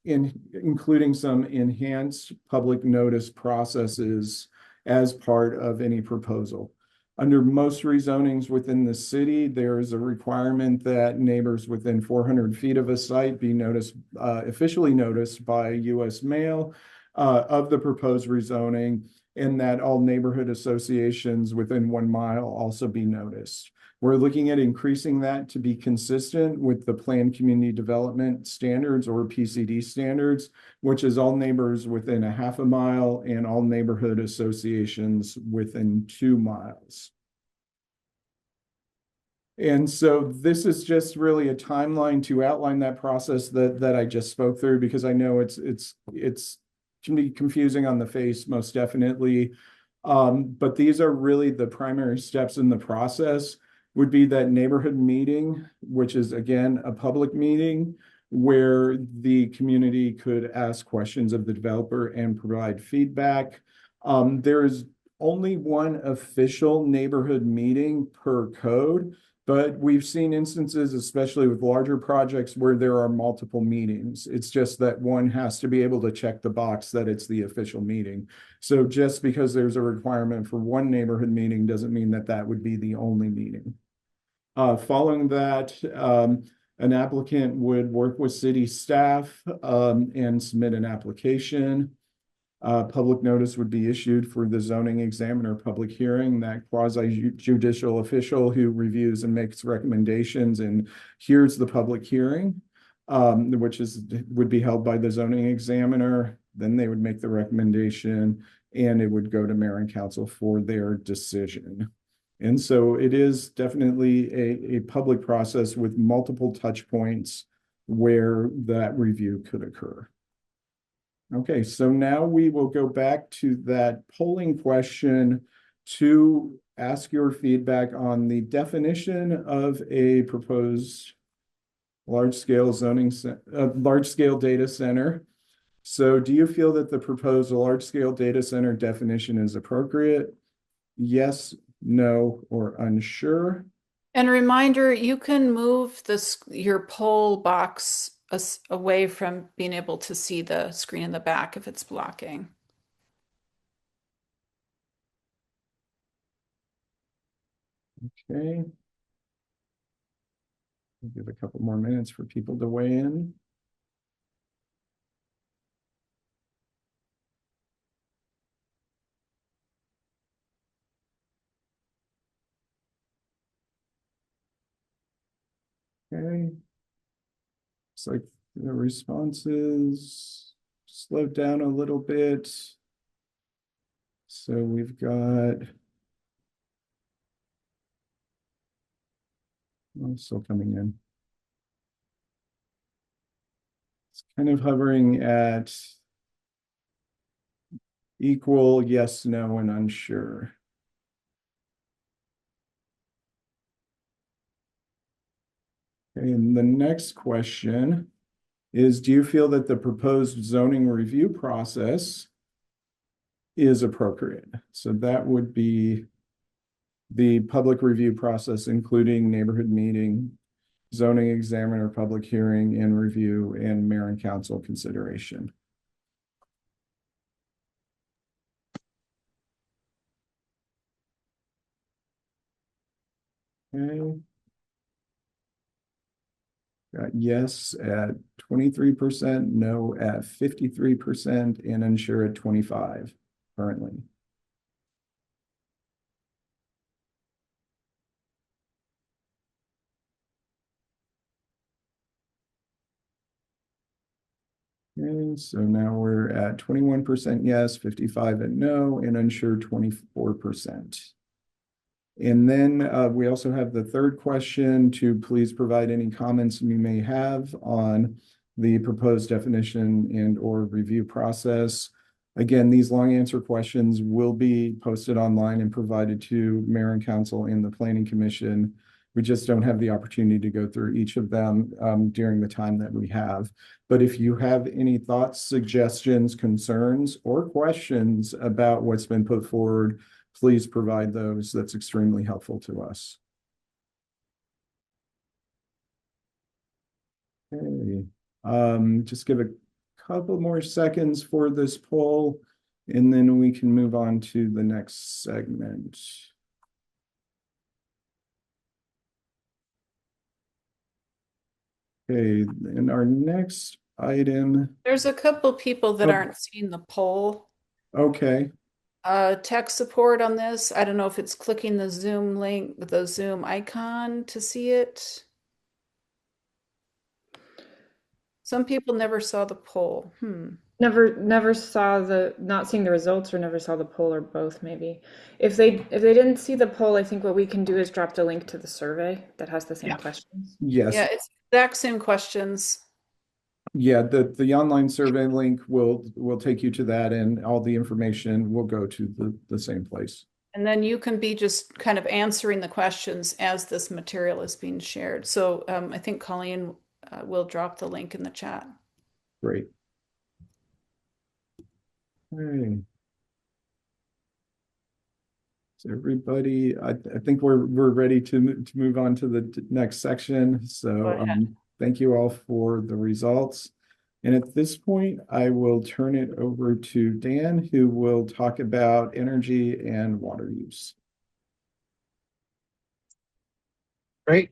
including some enhanced public notice processes as part of any proposal. Under most rezonings within the city, there is a requirement that neighbors within 400 feet of a site be noticed, officially noticed by U.S. mail of the proposed rezoning, and that all neighborhood associations within 1 mile also be noticed. We're looking at increasing that to be consistent with the Planned Community Development Standards, or PCD standards, which is all neighbors within a half a mile and all neighborhood associations within 2 miles. And so this is just really a timeline to outline that process that I just spoke through, because I know it's can be confusing on the face, most definitely. But these are really the primary steps in the process. Would be that neighborhood meeting, which is again a public meeting where the community could ask questions of the developer and provide feedback. There is only one official neighborhood meeting per code, but we've seen instances, especially with larger projects, where there are multiple meetings. It's just that one has to be able to check the box that it's the official meeting. So just because there's a requirement for one neighborhood meeting doesn't mean that that would be the only meeting. Following that, an applicant would work with city staff and submit an application. Public notice would be issued for the zoning examiner public hearing, that quasi judicial official who reviews and makes recommendations and hears the public hearing, which would be held by the zoning examiner. Then they would make the recommendation and it would go to mayor and council for their decision. And so it is definitely a public process with multiple touch points where that review could occur. Okay, so now we will go back to that polling question to ask your feedback on the definition of a proposed large-scale large-scale data center. So do you feel that the proposed large-scale data center definition is appropriate? Yes, no, or unsure? And a reminder, you can move your poll box away from being able to see the screen in the back if it's blocking. Okay. We'll give a couple more minutes for people to weigh in. Okay. Looks like the responses slowed down a little bit. So we've got still coming in. It's kind of hovering at equal, yes, no, and unsure. Okay, and the next question is, do you feel that the proposed zoning review process is appropriate? So that would be the public review process, including neighborhood meeting, zoning examiner, public hearing and review, and mayor and council consideration. Okay. Got yes at 23%, no at 53%, and unsure at 25% currently. Okay, so now we're at 21% yes, 55% at no, and unsure 24%. And then we also have the third question to please provide any comments you may have on the proposed definition and or review process. Again, these long answer questions will be posted online and provided to mayor and council and the planning commission. We just don't have the opportunity to go through each of them during the time that we have. But if you have any thoughts, suggestions, concerns, or questions about what's been put forward, please provide those. That's extremely helpful to us. Okay. Just give a couple more seconds for this poll, and then we can move on to the next segment. Okay, and our next item. There's a couple people that Oh. aren't seeing the poll. Okay, Tech support on this. I don't know if it's clicking the Zoom link, the Zoom icon to see it. Some people never saw the poll. Never saw not seeing the results, or never saw the poll, or both maybe. If they didn't see the poll, I think what we can do is drop the link to the survey that has the same questions. yes. Yeah, it's exact same questions. Yeah, the online survey link will take you to that, and all the information will go to the same place. And then you can be just kind of answering the questions as this material is being shared. So I think Colleen will drop the link in the chat. Great. Okay. So everybody, I think we're ready to move on to the next section. So thank you all for the results. And at this point, I will turn it over to Dan, who will talk about energy and water use. Great.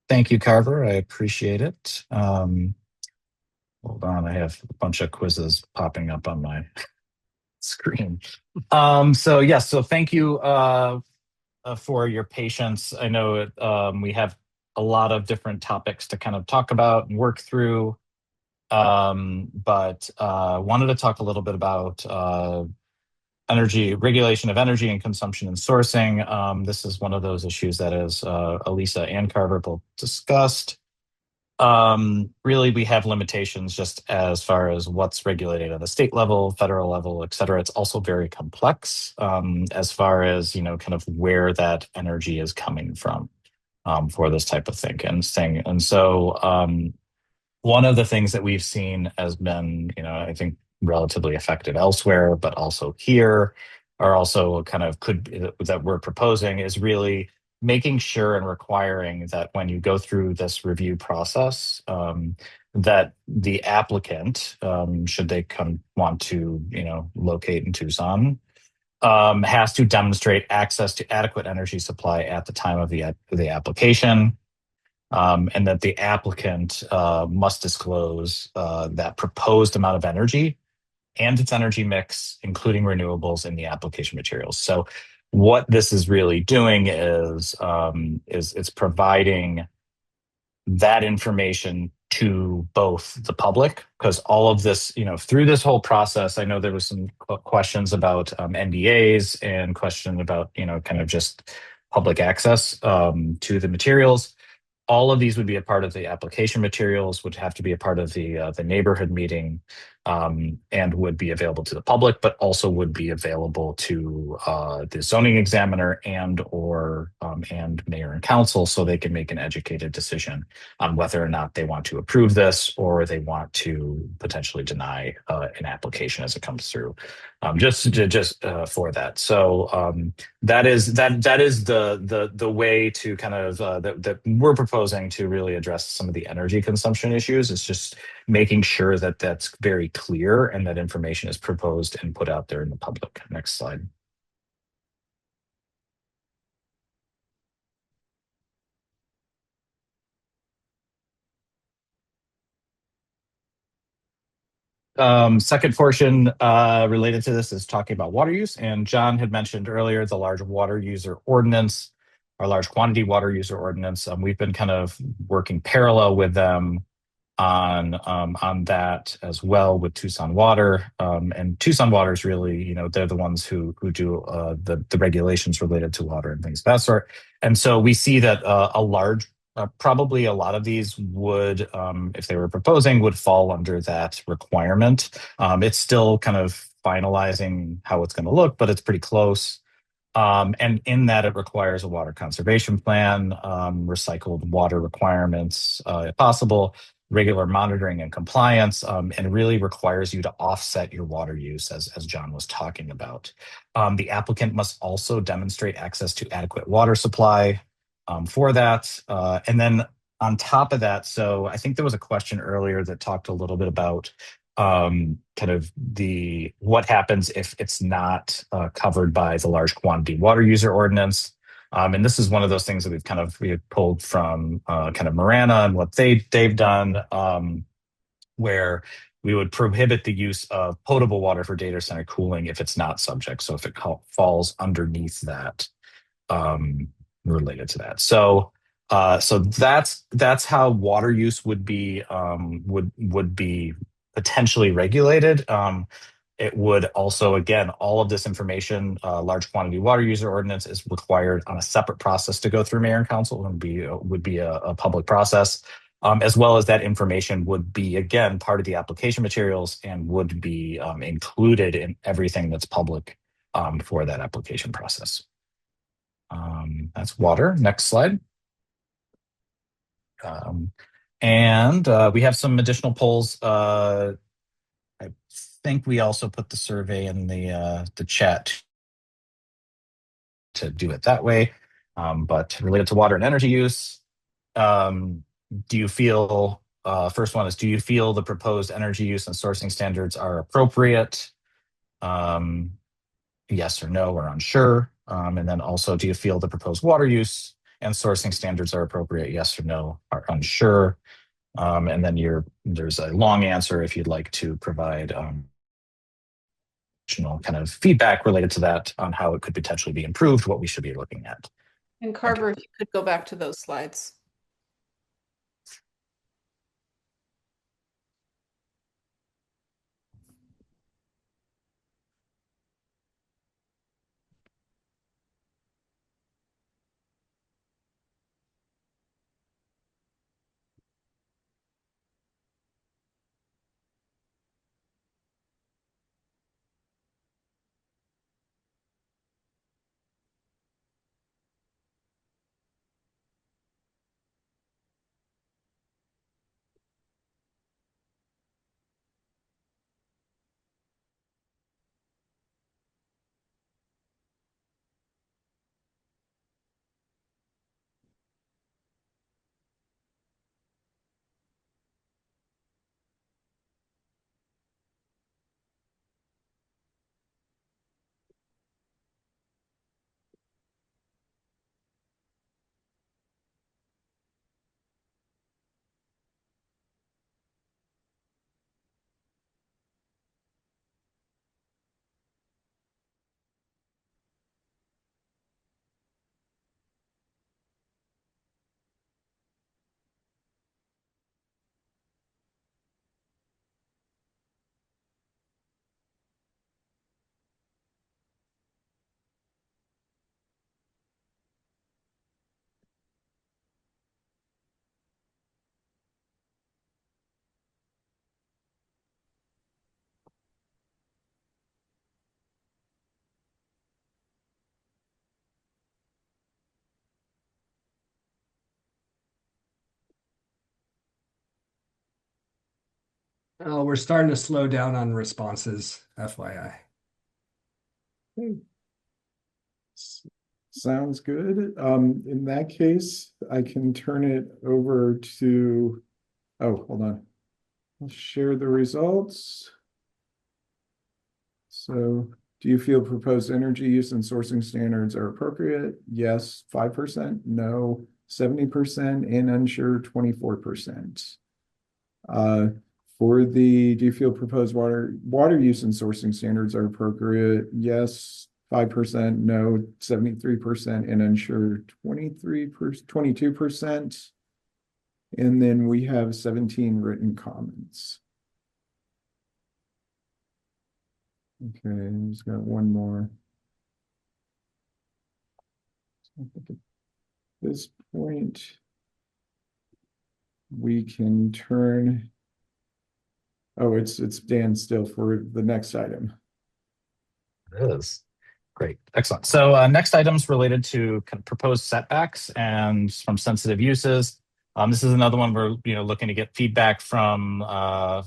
Thank you, Carver. I appreciate it. Hold on, I have a bunch of quizzes popping up on my screen. So thank you for your patience. I know we have a lot of different topics to kind of talk about and work through, but wanted to talk a little bit about regulation of energy and consumption and sourcing. This is one of those issues that is Elisa and Carver both discussed. Really, we have limitations just as far as what's regulated at the state level, federal level, et cetera. It's also very complex as far as, kind of where that energy is coming from for this type of thing. And so one of the things that we've seen has been, I think, relatively effective elsewhere, but also here are also kind of that we're proposing is really making sure and requiring that when you go through this review process, that the applicant, should they want to, locate in Tucson, has to demonstrate access to adequate energy supply at the time of the application, and that the applicant must disclose that proposed amount of energy and its energy mix, including renewables, in the application materials. So what this is really doing is it's providing that information to both the public, because all of this, through this whole process, I know there was some questions about NDAs and question about, kind of just public access to the materials. All of these would be a part of the application materials, would have to be a part of the neighborhood meeting, and would be available to the public, but also would be available to the zoning examiner and mayor and council, so they can make an educated decision on whether or not they want to approve this or they want to potentially deny an application as it comes through. Just for that. So that is the way to kind of that we're proposing to really address some of the energy consumption issues. It's just making sure that that's very clear and that information is proposed and put out there in the public. Next slide. Second portion related to this is talking about water use. And John had mentioned earlier the large water user ordinance, our large quantity water user ordinance. We've been kind of working parallel with them on that as well with Tucson Water. And Tucson Water is really, they're the ones who do the regulations related to water and things of that sort. And so we see that a large Probably a lot of these would, if they were proposing, would fall under that requirement. It's still kind of finalizing how it's going to look, but it's pretty close. And in that, it requires a water conservation plan, recycled water requirements, if possible, regular monitoring and compliance, and really requires you to offset your water use, as John was talking about. The applicant must also demonstrate access to adequate water supply for that. And then on top of that, so I think there was a question earlier that talked a little bit about kind of what happens if it's not covered by the large quantity water user ordinance. And this is one of those things that we have pulled from kind of Marana and what they've done, where we would prohibit the use of potable water for data center cooling if it's not subject. So if it falls underneath that, related to that. So that's how water use would be potentially regulated. It would also, again, all of this information, large quantity water user ordinance is required on a separate process to go through mayor and council and would be a public process, as well as that information would be, again, part of the application materials and would be included in everything that's public for that application process. That's water. Next slide. And we have some additional polls. I think we also put the survey in the chat to do it that way. But related to water and energy use, do you feel, first one is, do you feel the proposed energy use and sourcing standards are appropriate? Yes or no, or unsure. And then also, do you feel the proposed water use and sourcing standards are appropriate? Yes or no, or unsure. And then there's a long answer if you'd like to provide additional kind of feedback related to that on how it could potentially be improved, what we should be looking at. And Carver, if you could go back to those slides. Oh, we're starting to slow down on responses, FYI. Sounds good. In that case, I can turn it over to, oh, hold on. I'll share the results. So, do you feel proposed energy use and sourcing standards are appropriate? Yes, 5%, no, 70%, and unsure, 24%. Do you feel proposed water use and sourcing standards are appropriate? Yes, 5%, no, 73%, and unsure, 22%. And then we have 17 written comments. Okay, just got one more. I think at this point, we can turn. Oh, it's Dan still for the next item. It is. Great. Excellent. So next items related to proposed setbacks and from sensitive uses. This is another one we're looking to get feedback from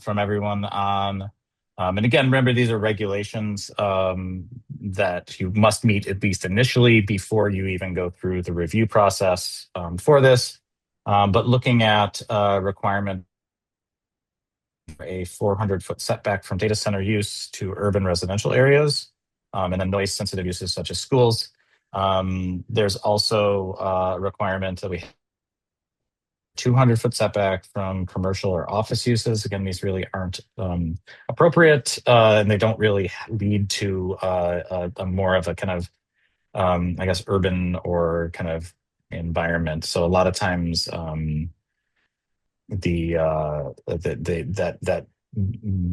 everyone on. And again, remember these are regulations that you must meet at least initially before you even go through the review process for this. But looking at requirement a 400-foot setback from data center use to urban residential areas, and then noise sensitive uses such as schools. There's also a requirement that we 200-foot setback from commercial or office uses. Again, these really aren't appropriate, and they don't really lead to a more of a kind of, I guess, urban or kind of environment. So a lot of times, the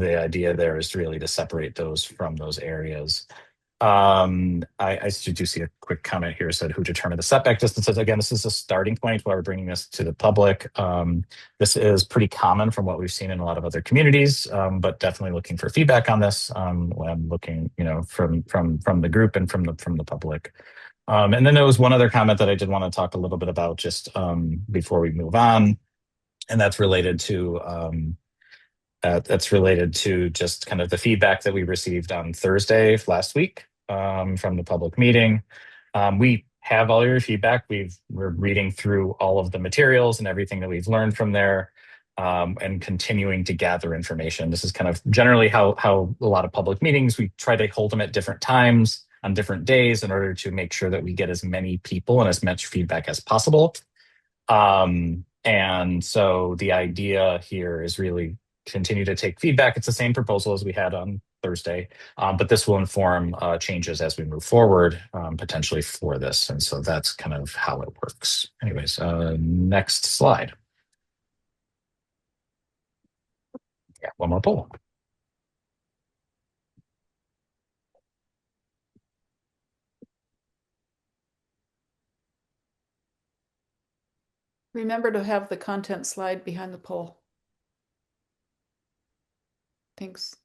idea there is really to separate those from those areas. I do see a quick comment here said who determined the setback distances. Again, this is a starting point while we're bringing this to the public. This is pretty common from what we've seen in a lot of other communities, but definitely looking for feedback on this when I'm looking, from the group and from the public. And then there was one other comment that I did want to talk a little bit about just before we move on, and that's related to just kind of the feedback that we received on Thursday last week from the public meeting. We have all your feedback. We're reading through all of the materials and everything that we've learned from there, and continuing to gather information. This is kind of generally how a lot of public meetings, we try to hold them at different times on different days in order to make sure that we get as many people and as much feedback as possible. And so the idea here is really continue to take feedback. It's the same proposal as we had on Thursday, but this will inform changes as we move forward, potentially for this. And so that's kind of how it works. Anyways, next slide. Yeah, one more poll. Remember to have the content slide behind the poll. Thanks.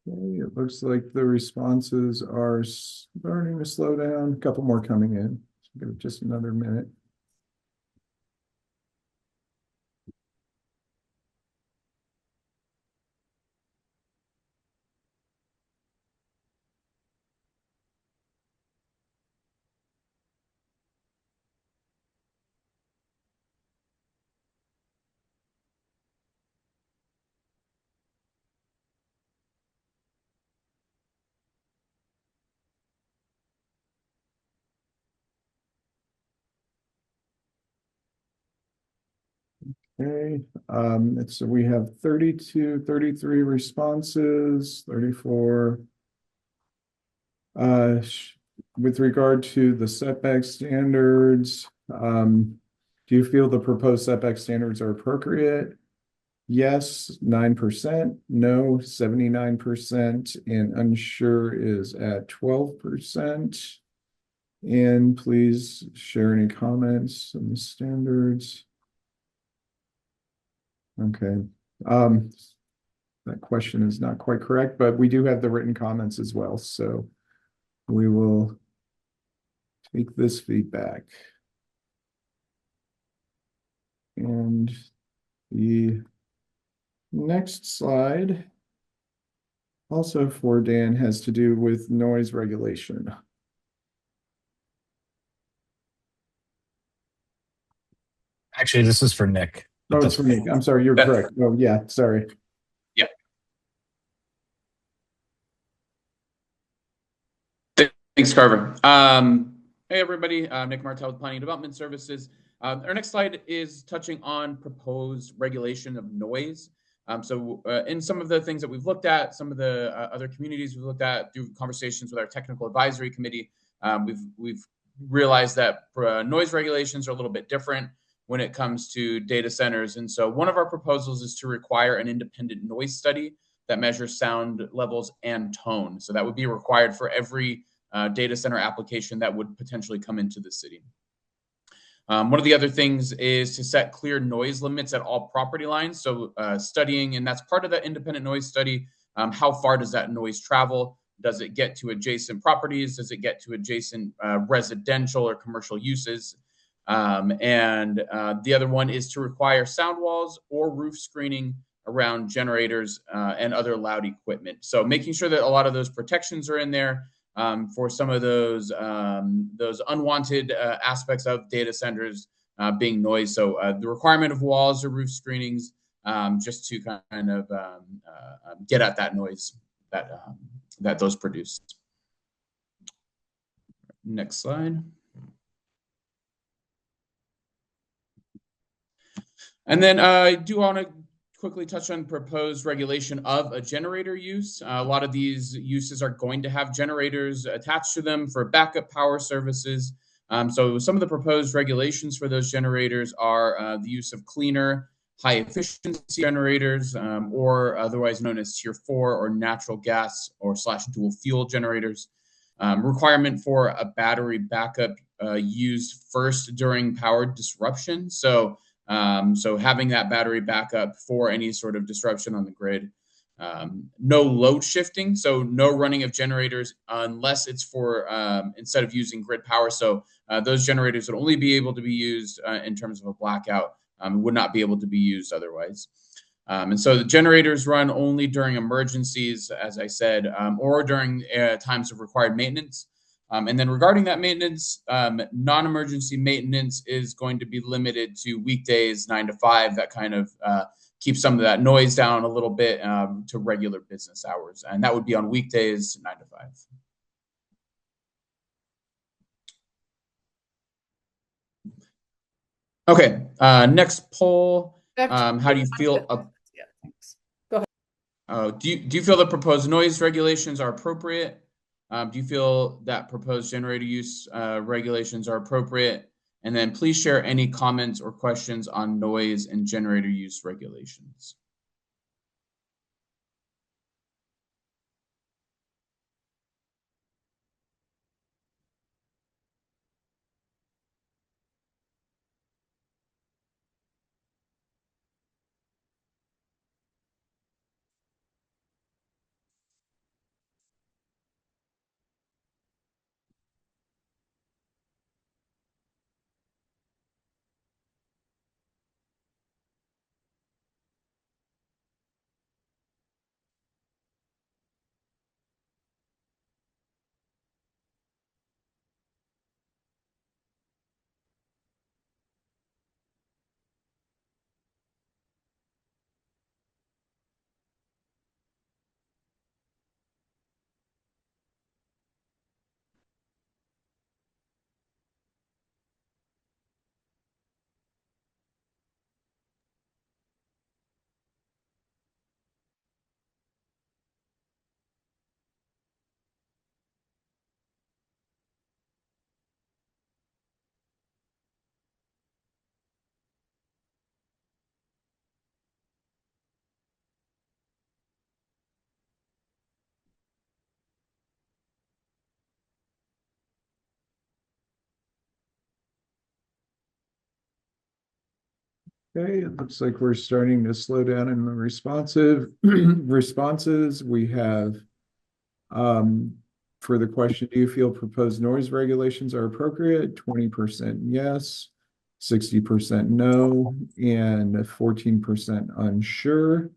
Okay, it looks like the responses are starting to slow down. A couple more coming in. Give it just another minute. Okay, so we have 32, 33 responses, 34. With regard to the setback standards, do you feel the proposed setback standards are appropriate? Yes, 9%, no, 79%, and unsure is at 12%. And please share any comments on the standards. Okay. That question is not quite correct, but we do have the written comments as well, so we will take this feedback. And the next slide, also for Dan, has to do with noise regulation. Actually, this is for Nick. Oh, it's for me. I'm sorry, you're correct. Oh, yeah, sorry. Thanks, Carver. Hey, everybody. Nick Martell with Planning and Development Services. Our next slide is touching on proposed regulation of noise. In some of the things that we've looked at, some of the other communities we've looked at through conversations with our technical advisory committee, we've realized that noise regulations are a little bit different when it comes to data centers. And so one of our proposals is to require an independent noise study that measures sound levels and tone. So that would be required for every data center application that would potentially come into the city. One of the other things is to set clear noise limits at all property lines. So studying, and that's part of that independent noise study, how far does that noise travel? Does it get to adjacent properties? Does it get to adjacent residential or commercial uses? The other one is to require sound walls or roof screening around generators and other loud equipment. So making sure that a lot of those protections are in there for some of those unwanted aspects of data centers being noise. So the requirement of walls or roof screenings just to kind of get at that noise that those produce. Next slide. And then I do want to quickly touch on proposed regulation of a generator use. A lot of these uses are going to have generators attached to them for backup power services. So some of the proposed regulations for those generators are the use of cleaner, high efficiency generators, or otherwise known as Tier 4 or natural gas or / dual fuel generators. Requirement for a battery backup used first during power disruption. So having that battery backup for any sort of disruption on the grid. No load shifting, so no running of generators unless it's for instead of using grid power. So those generators would only be able to be used in terms of a blackout, would not be able to be used otherwise. And so the generators run only during emergencies, as I said, or during times of required maintenance. And then regarding that maintenance, non-emergency maintenance is going to be limited to weekdays, 9 to 5. That kind of keeps some of that noise down a little bit to regular business hours. And that would be on weekdays, 9 to 5. Okay, next poll. How do you feel? Yeah, thanks. Go ahead. Do you feel the proposed noise regulations are appropriate? Do you feel that proposed generator use regulations are appropriate? And then please share any comments or questions on noise and generator use regulations. Okay, it looks like we're starting to slow down in the responsive responses. We have for the question, do you feel proposed noise regulations are appropriate? 20% yes, 60% no, and 14% unsure.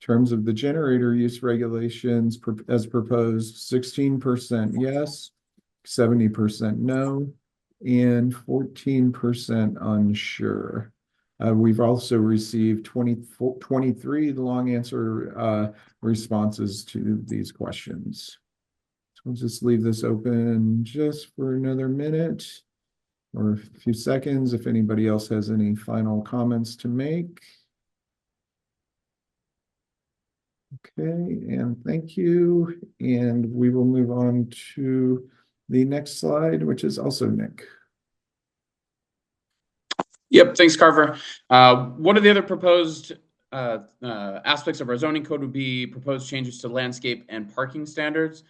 Terms of the generator use regulations as proposed, 16% yes, 70% no, and 14% unsure. We've also received 23 long answer responses to these questions. So we'll just leave this open just for another minute or a few seconds if anybody else has any final comments to make. Okay, and thank you. And we will move on to the next slide, which is also Nick. Yep, thanks, Carver. One of the other proposed aspects of our zoning code would be proposed changes to landscape and parking standards.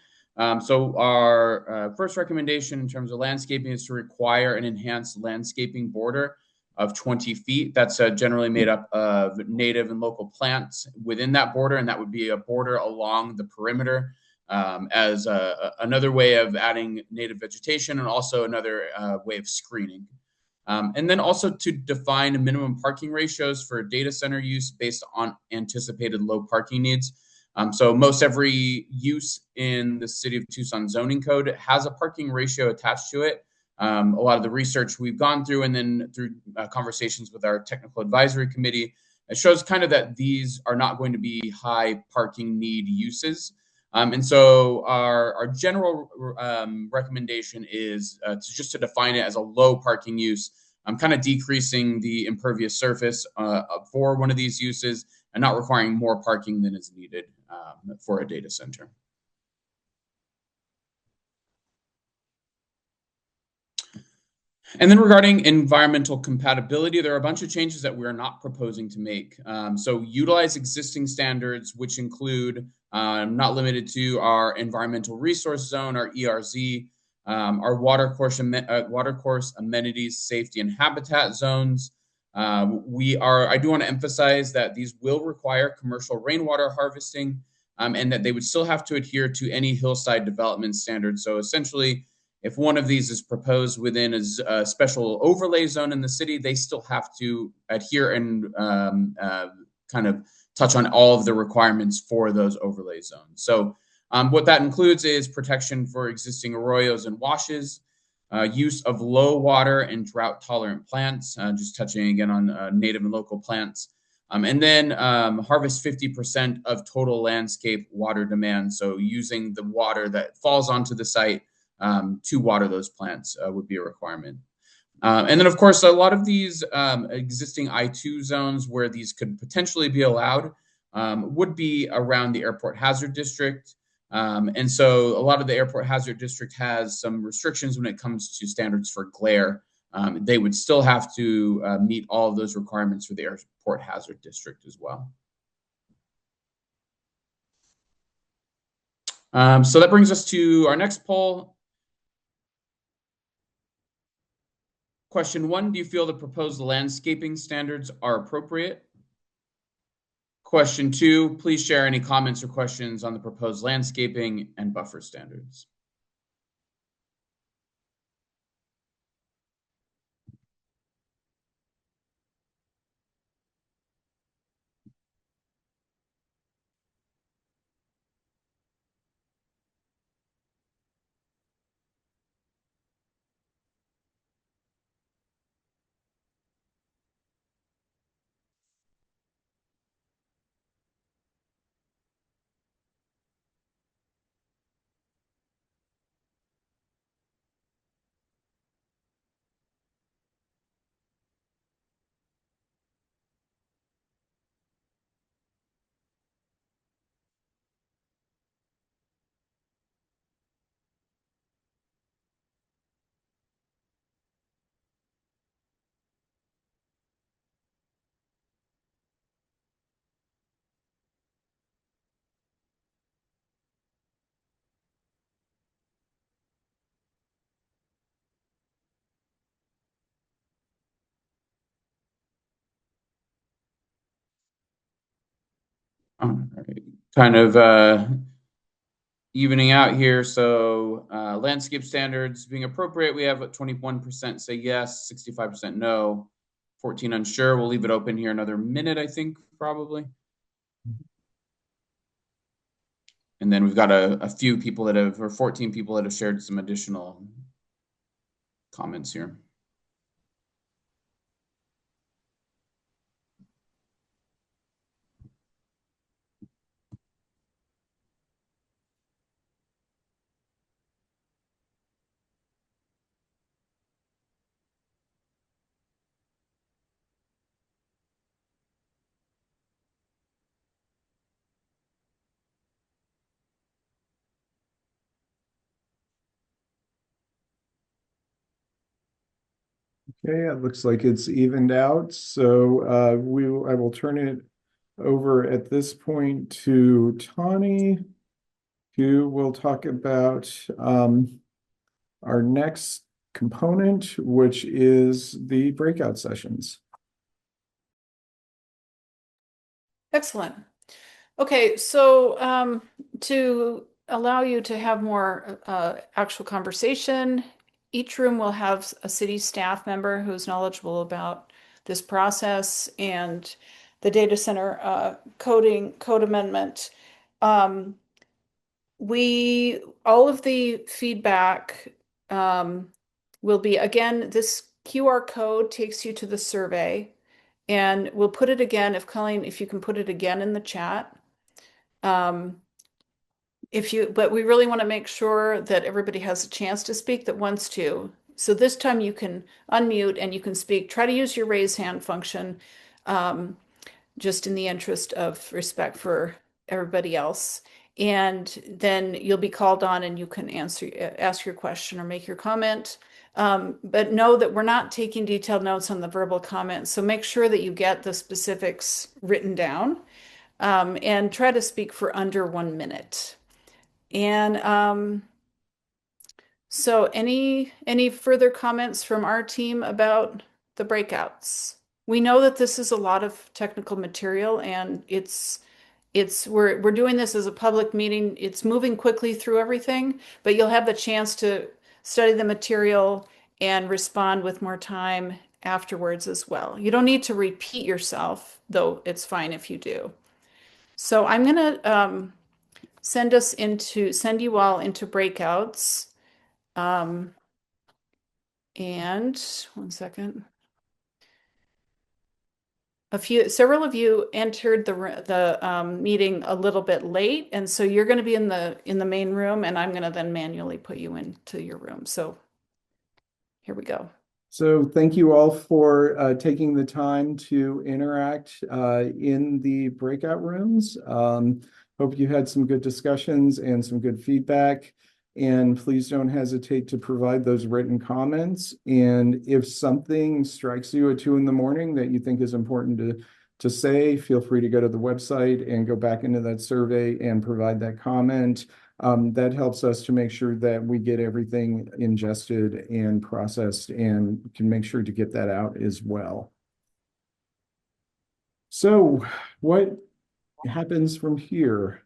So our first recommendation in terms of landscaping is to require an enhanced landscaping border of 20 feet. That's generally made up of native and local plants within that border, and that would be a border along the perimeter as another way of adding native vegetation and also another way of screening. And then also to define minimum parking ratios for data center use based on anticipated low parking needs. So most every use in the City of Tucson zoning code has a parking ratio attached to it. A lot of the research we've gone through and then through conversations with our technical advisory committee, it shows kind of that these are not going to be high parking need uses. And so our general recommendation is just to define it as a low parking use. Kind of decreasing the impervious surface for one of these uses and not requiring more parking than is needed for a data center. And then regarding environmental compatibility, there are a bunch of changes that we are not proposing to make. So utilize existing standards, which include, not limited to, our environmental resource zone, our ERZ, our watercourse amenities, safety, and habitat zones. I do want to emphasize that these will require commercial rainwater harvesting, and that they would still have to adhere to any hillside development standards. So essentially, if one of these is proposed within a special overlay zone in the city, they still have to adhere and kind of touch on all of the requirements for those overlay zones. So what that includes is protection for existing arroyos and washes, use of low water and drought tolerant plants, just touching again on native and local plants. And then harvest 50% of total landscape water demand. So using the water that falls onto the site to water those plants would be a requirement. And then, of course, a lot of these existing I2 zones where these could potentially be allowed would be around the airport hazard district. And so a lot of the airport hazard district has some restrictions when it comes to standards for glare. They would still have to meet all of those requirements for the airport hazard district as well. So that brings us to our next poll. Question 1, do you feel the proposed landscaping standards are appropriate? Question 2, please share any comments or questions on the proposed landscaping and buffer standards. All right. Kind of evening out here. So landscape standards being appropriate, we have 21% say yes, 65% no, 14 unsure. We'll leave it open here another minute, I think, probably. And then we've got a few people that have, or 14 people that have shared some additional comments here. Okay, it looks like it's evened out. So I will turn it over at this point to Tawny, who will talk about our next component, which is the breakout sessions. Excellent. Okay, so to allow you to have more actual conversation, each room will have a city staff member who's knowledgeable about this process and the data center code amendment. All of the feedback will be, again, this QR code takes you to the survey, and we'll put it again, if Colleen, if you can put it again in the chat. But we really want to make sure that everybody has a chance to speak that wants to. So this time you can unmute and you can speak. Try to use your raise hand function, just in the interest of respect for everybody else. And then you'll be called on and you can ask your question or make your comment. But know that we're not taking detailed notes on the verbal comments. So make sure that you get the specifics written down, and try to speak for under 1 minute. And so any further comments from our team about the breakouts? We know that this is a lot of technical material, and we're doing this as a public meeting. It's moving quickly through everything, but you'll have the chance to study the material and respond with more time afterwards as well. You don't need to repeat yourself, though it's fine if you do. So I'm gonna send you all into breakouts. And 1 second. Several of you entered the meeting a little bit late, and so you're going to be in the main room, and I'm going to then manually put you into your room. So here we go. So thank you all for taking the time to interact in the breakout rooms. Hope you had some good discussions and some good feedback. And please don't hesitate to provide those written comments. And if something strikes you at 2 a.m. that you think is important to say, feel free to go to the website and go back into that survey and provide that comment. That helps us to make sure that we get everything ingested and processed and can make sure to get that out as well. So what happens from here?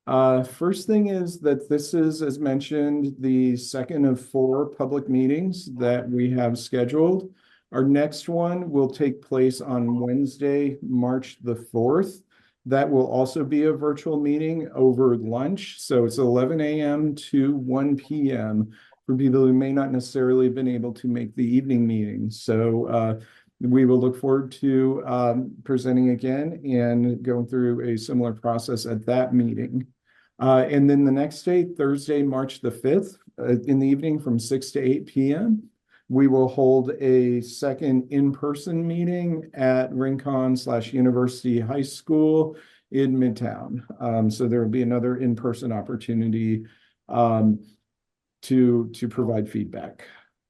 First thing is that this is, as mentioned, the second of 4 public meetings that we have scheduled. Our next one will take place on Wednesday, March the 4th. That will also be a virtual meeting over lunch. So it's 11 a.m. to 1 p.m. for people who may not necessarily have been able to make the evening meeting. So we will look forward to presenting again and going through a similar process at that meeting. And then the next day, Thursday, March the 5th, in the evening from 6 to 8 p.m., we will hold a second in-person meeting at Rincon/University High School in Midtown. So there will be another in-person opportunity to provide feedback.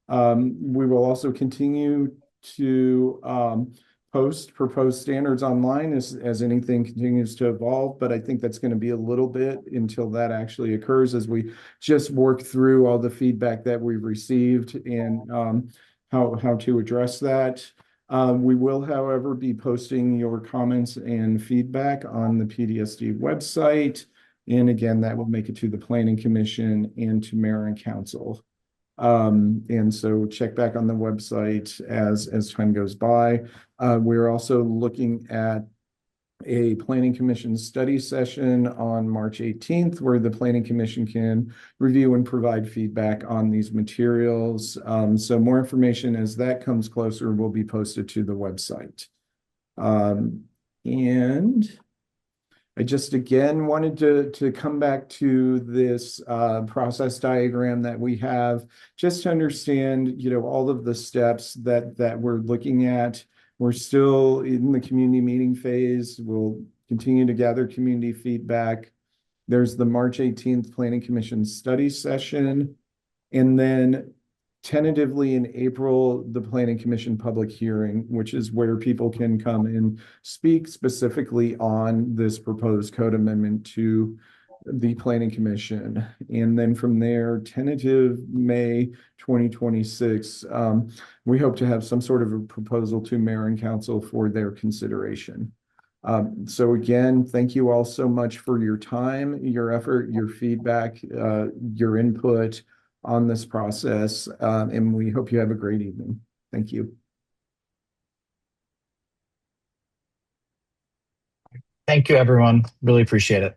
We will also continue to post proposed standards online as anything continues to evolve, but I think that's going to be a little bit until that actually occurs as we just work through all the feedback that we've received and how to address that. We will, however, be posting your comments and feedback on the PDSD website. And again, that will make it to the Planning Commission and to Mayor and Council. And so check back on the website as time goes by. We're also looking at a Planning Commission study session on March 18th, where the Planning Commission can review and provide feedback on these materials. So more information as that comes closer will be posted to the website. And I just again wanted to come back to this process diagram that we have, just to understand, all of the steps that we're looking at. We're still in the community meeting phase. We'll continue to gather community feedback. There's the March 18th Planning Commission study session. And then tentatively in April, the Planning Commission public hearing, which is where people can come and speak specifically on this proposed code amendment to the Planning Commission. And then from there, tentative May 2026, we hope to have some sort of a proposal to Mayor and Council for their consideration. So again, thank you all so much for your time, your effort, your feedback, your input on this process. And we hope you have a great evening. Thank you. Thank you, everyone. Really appreciate it.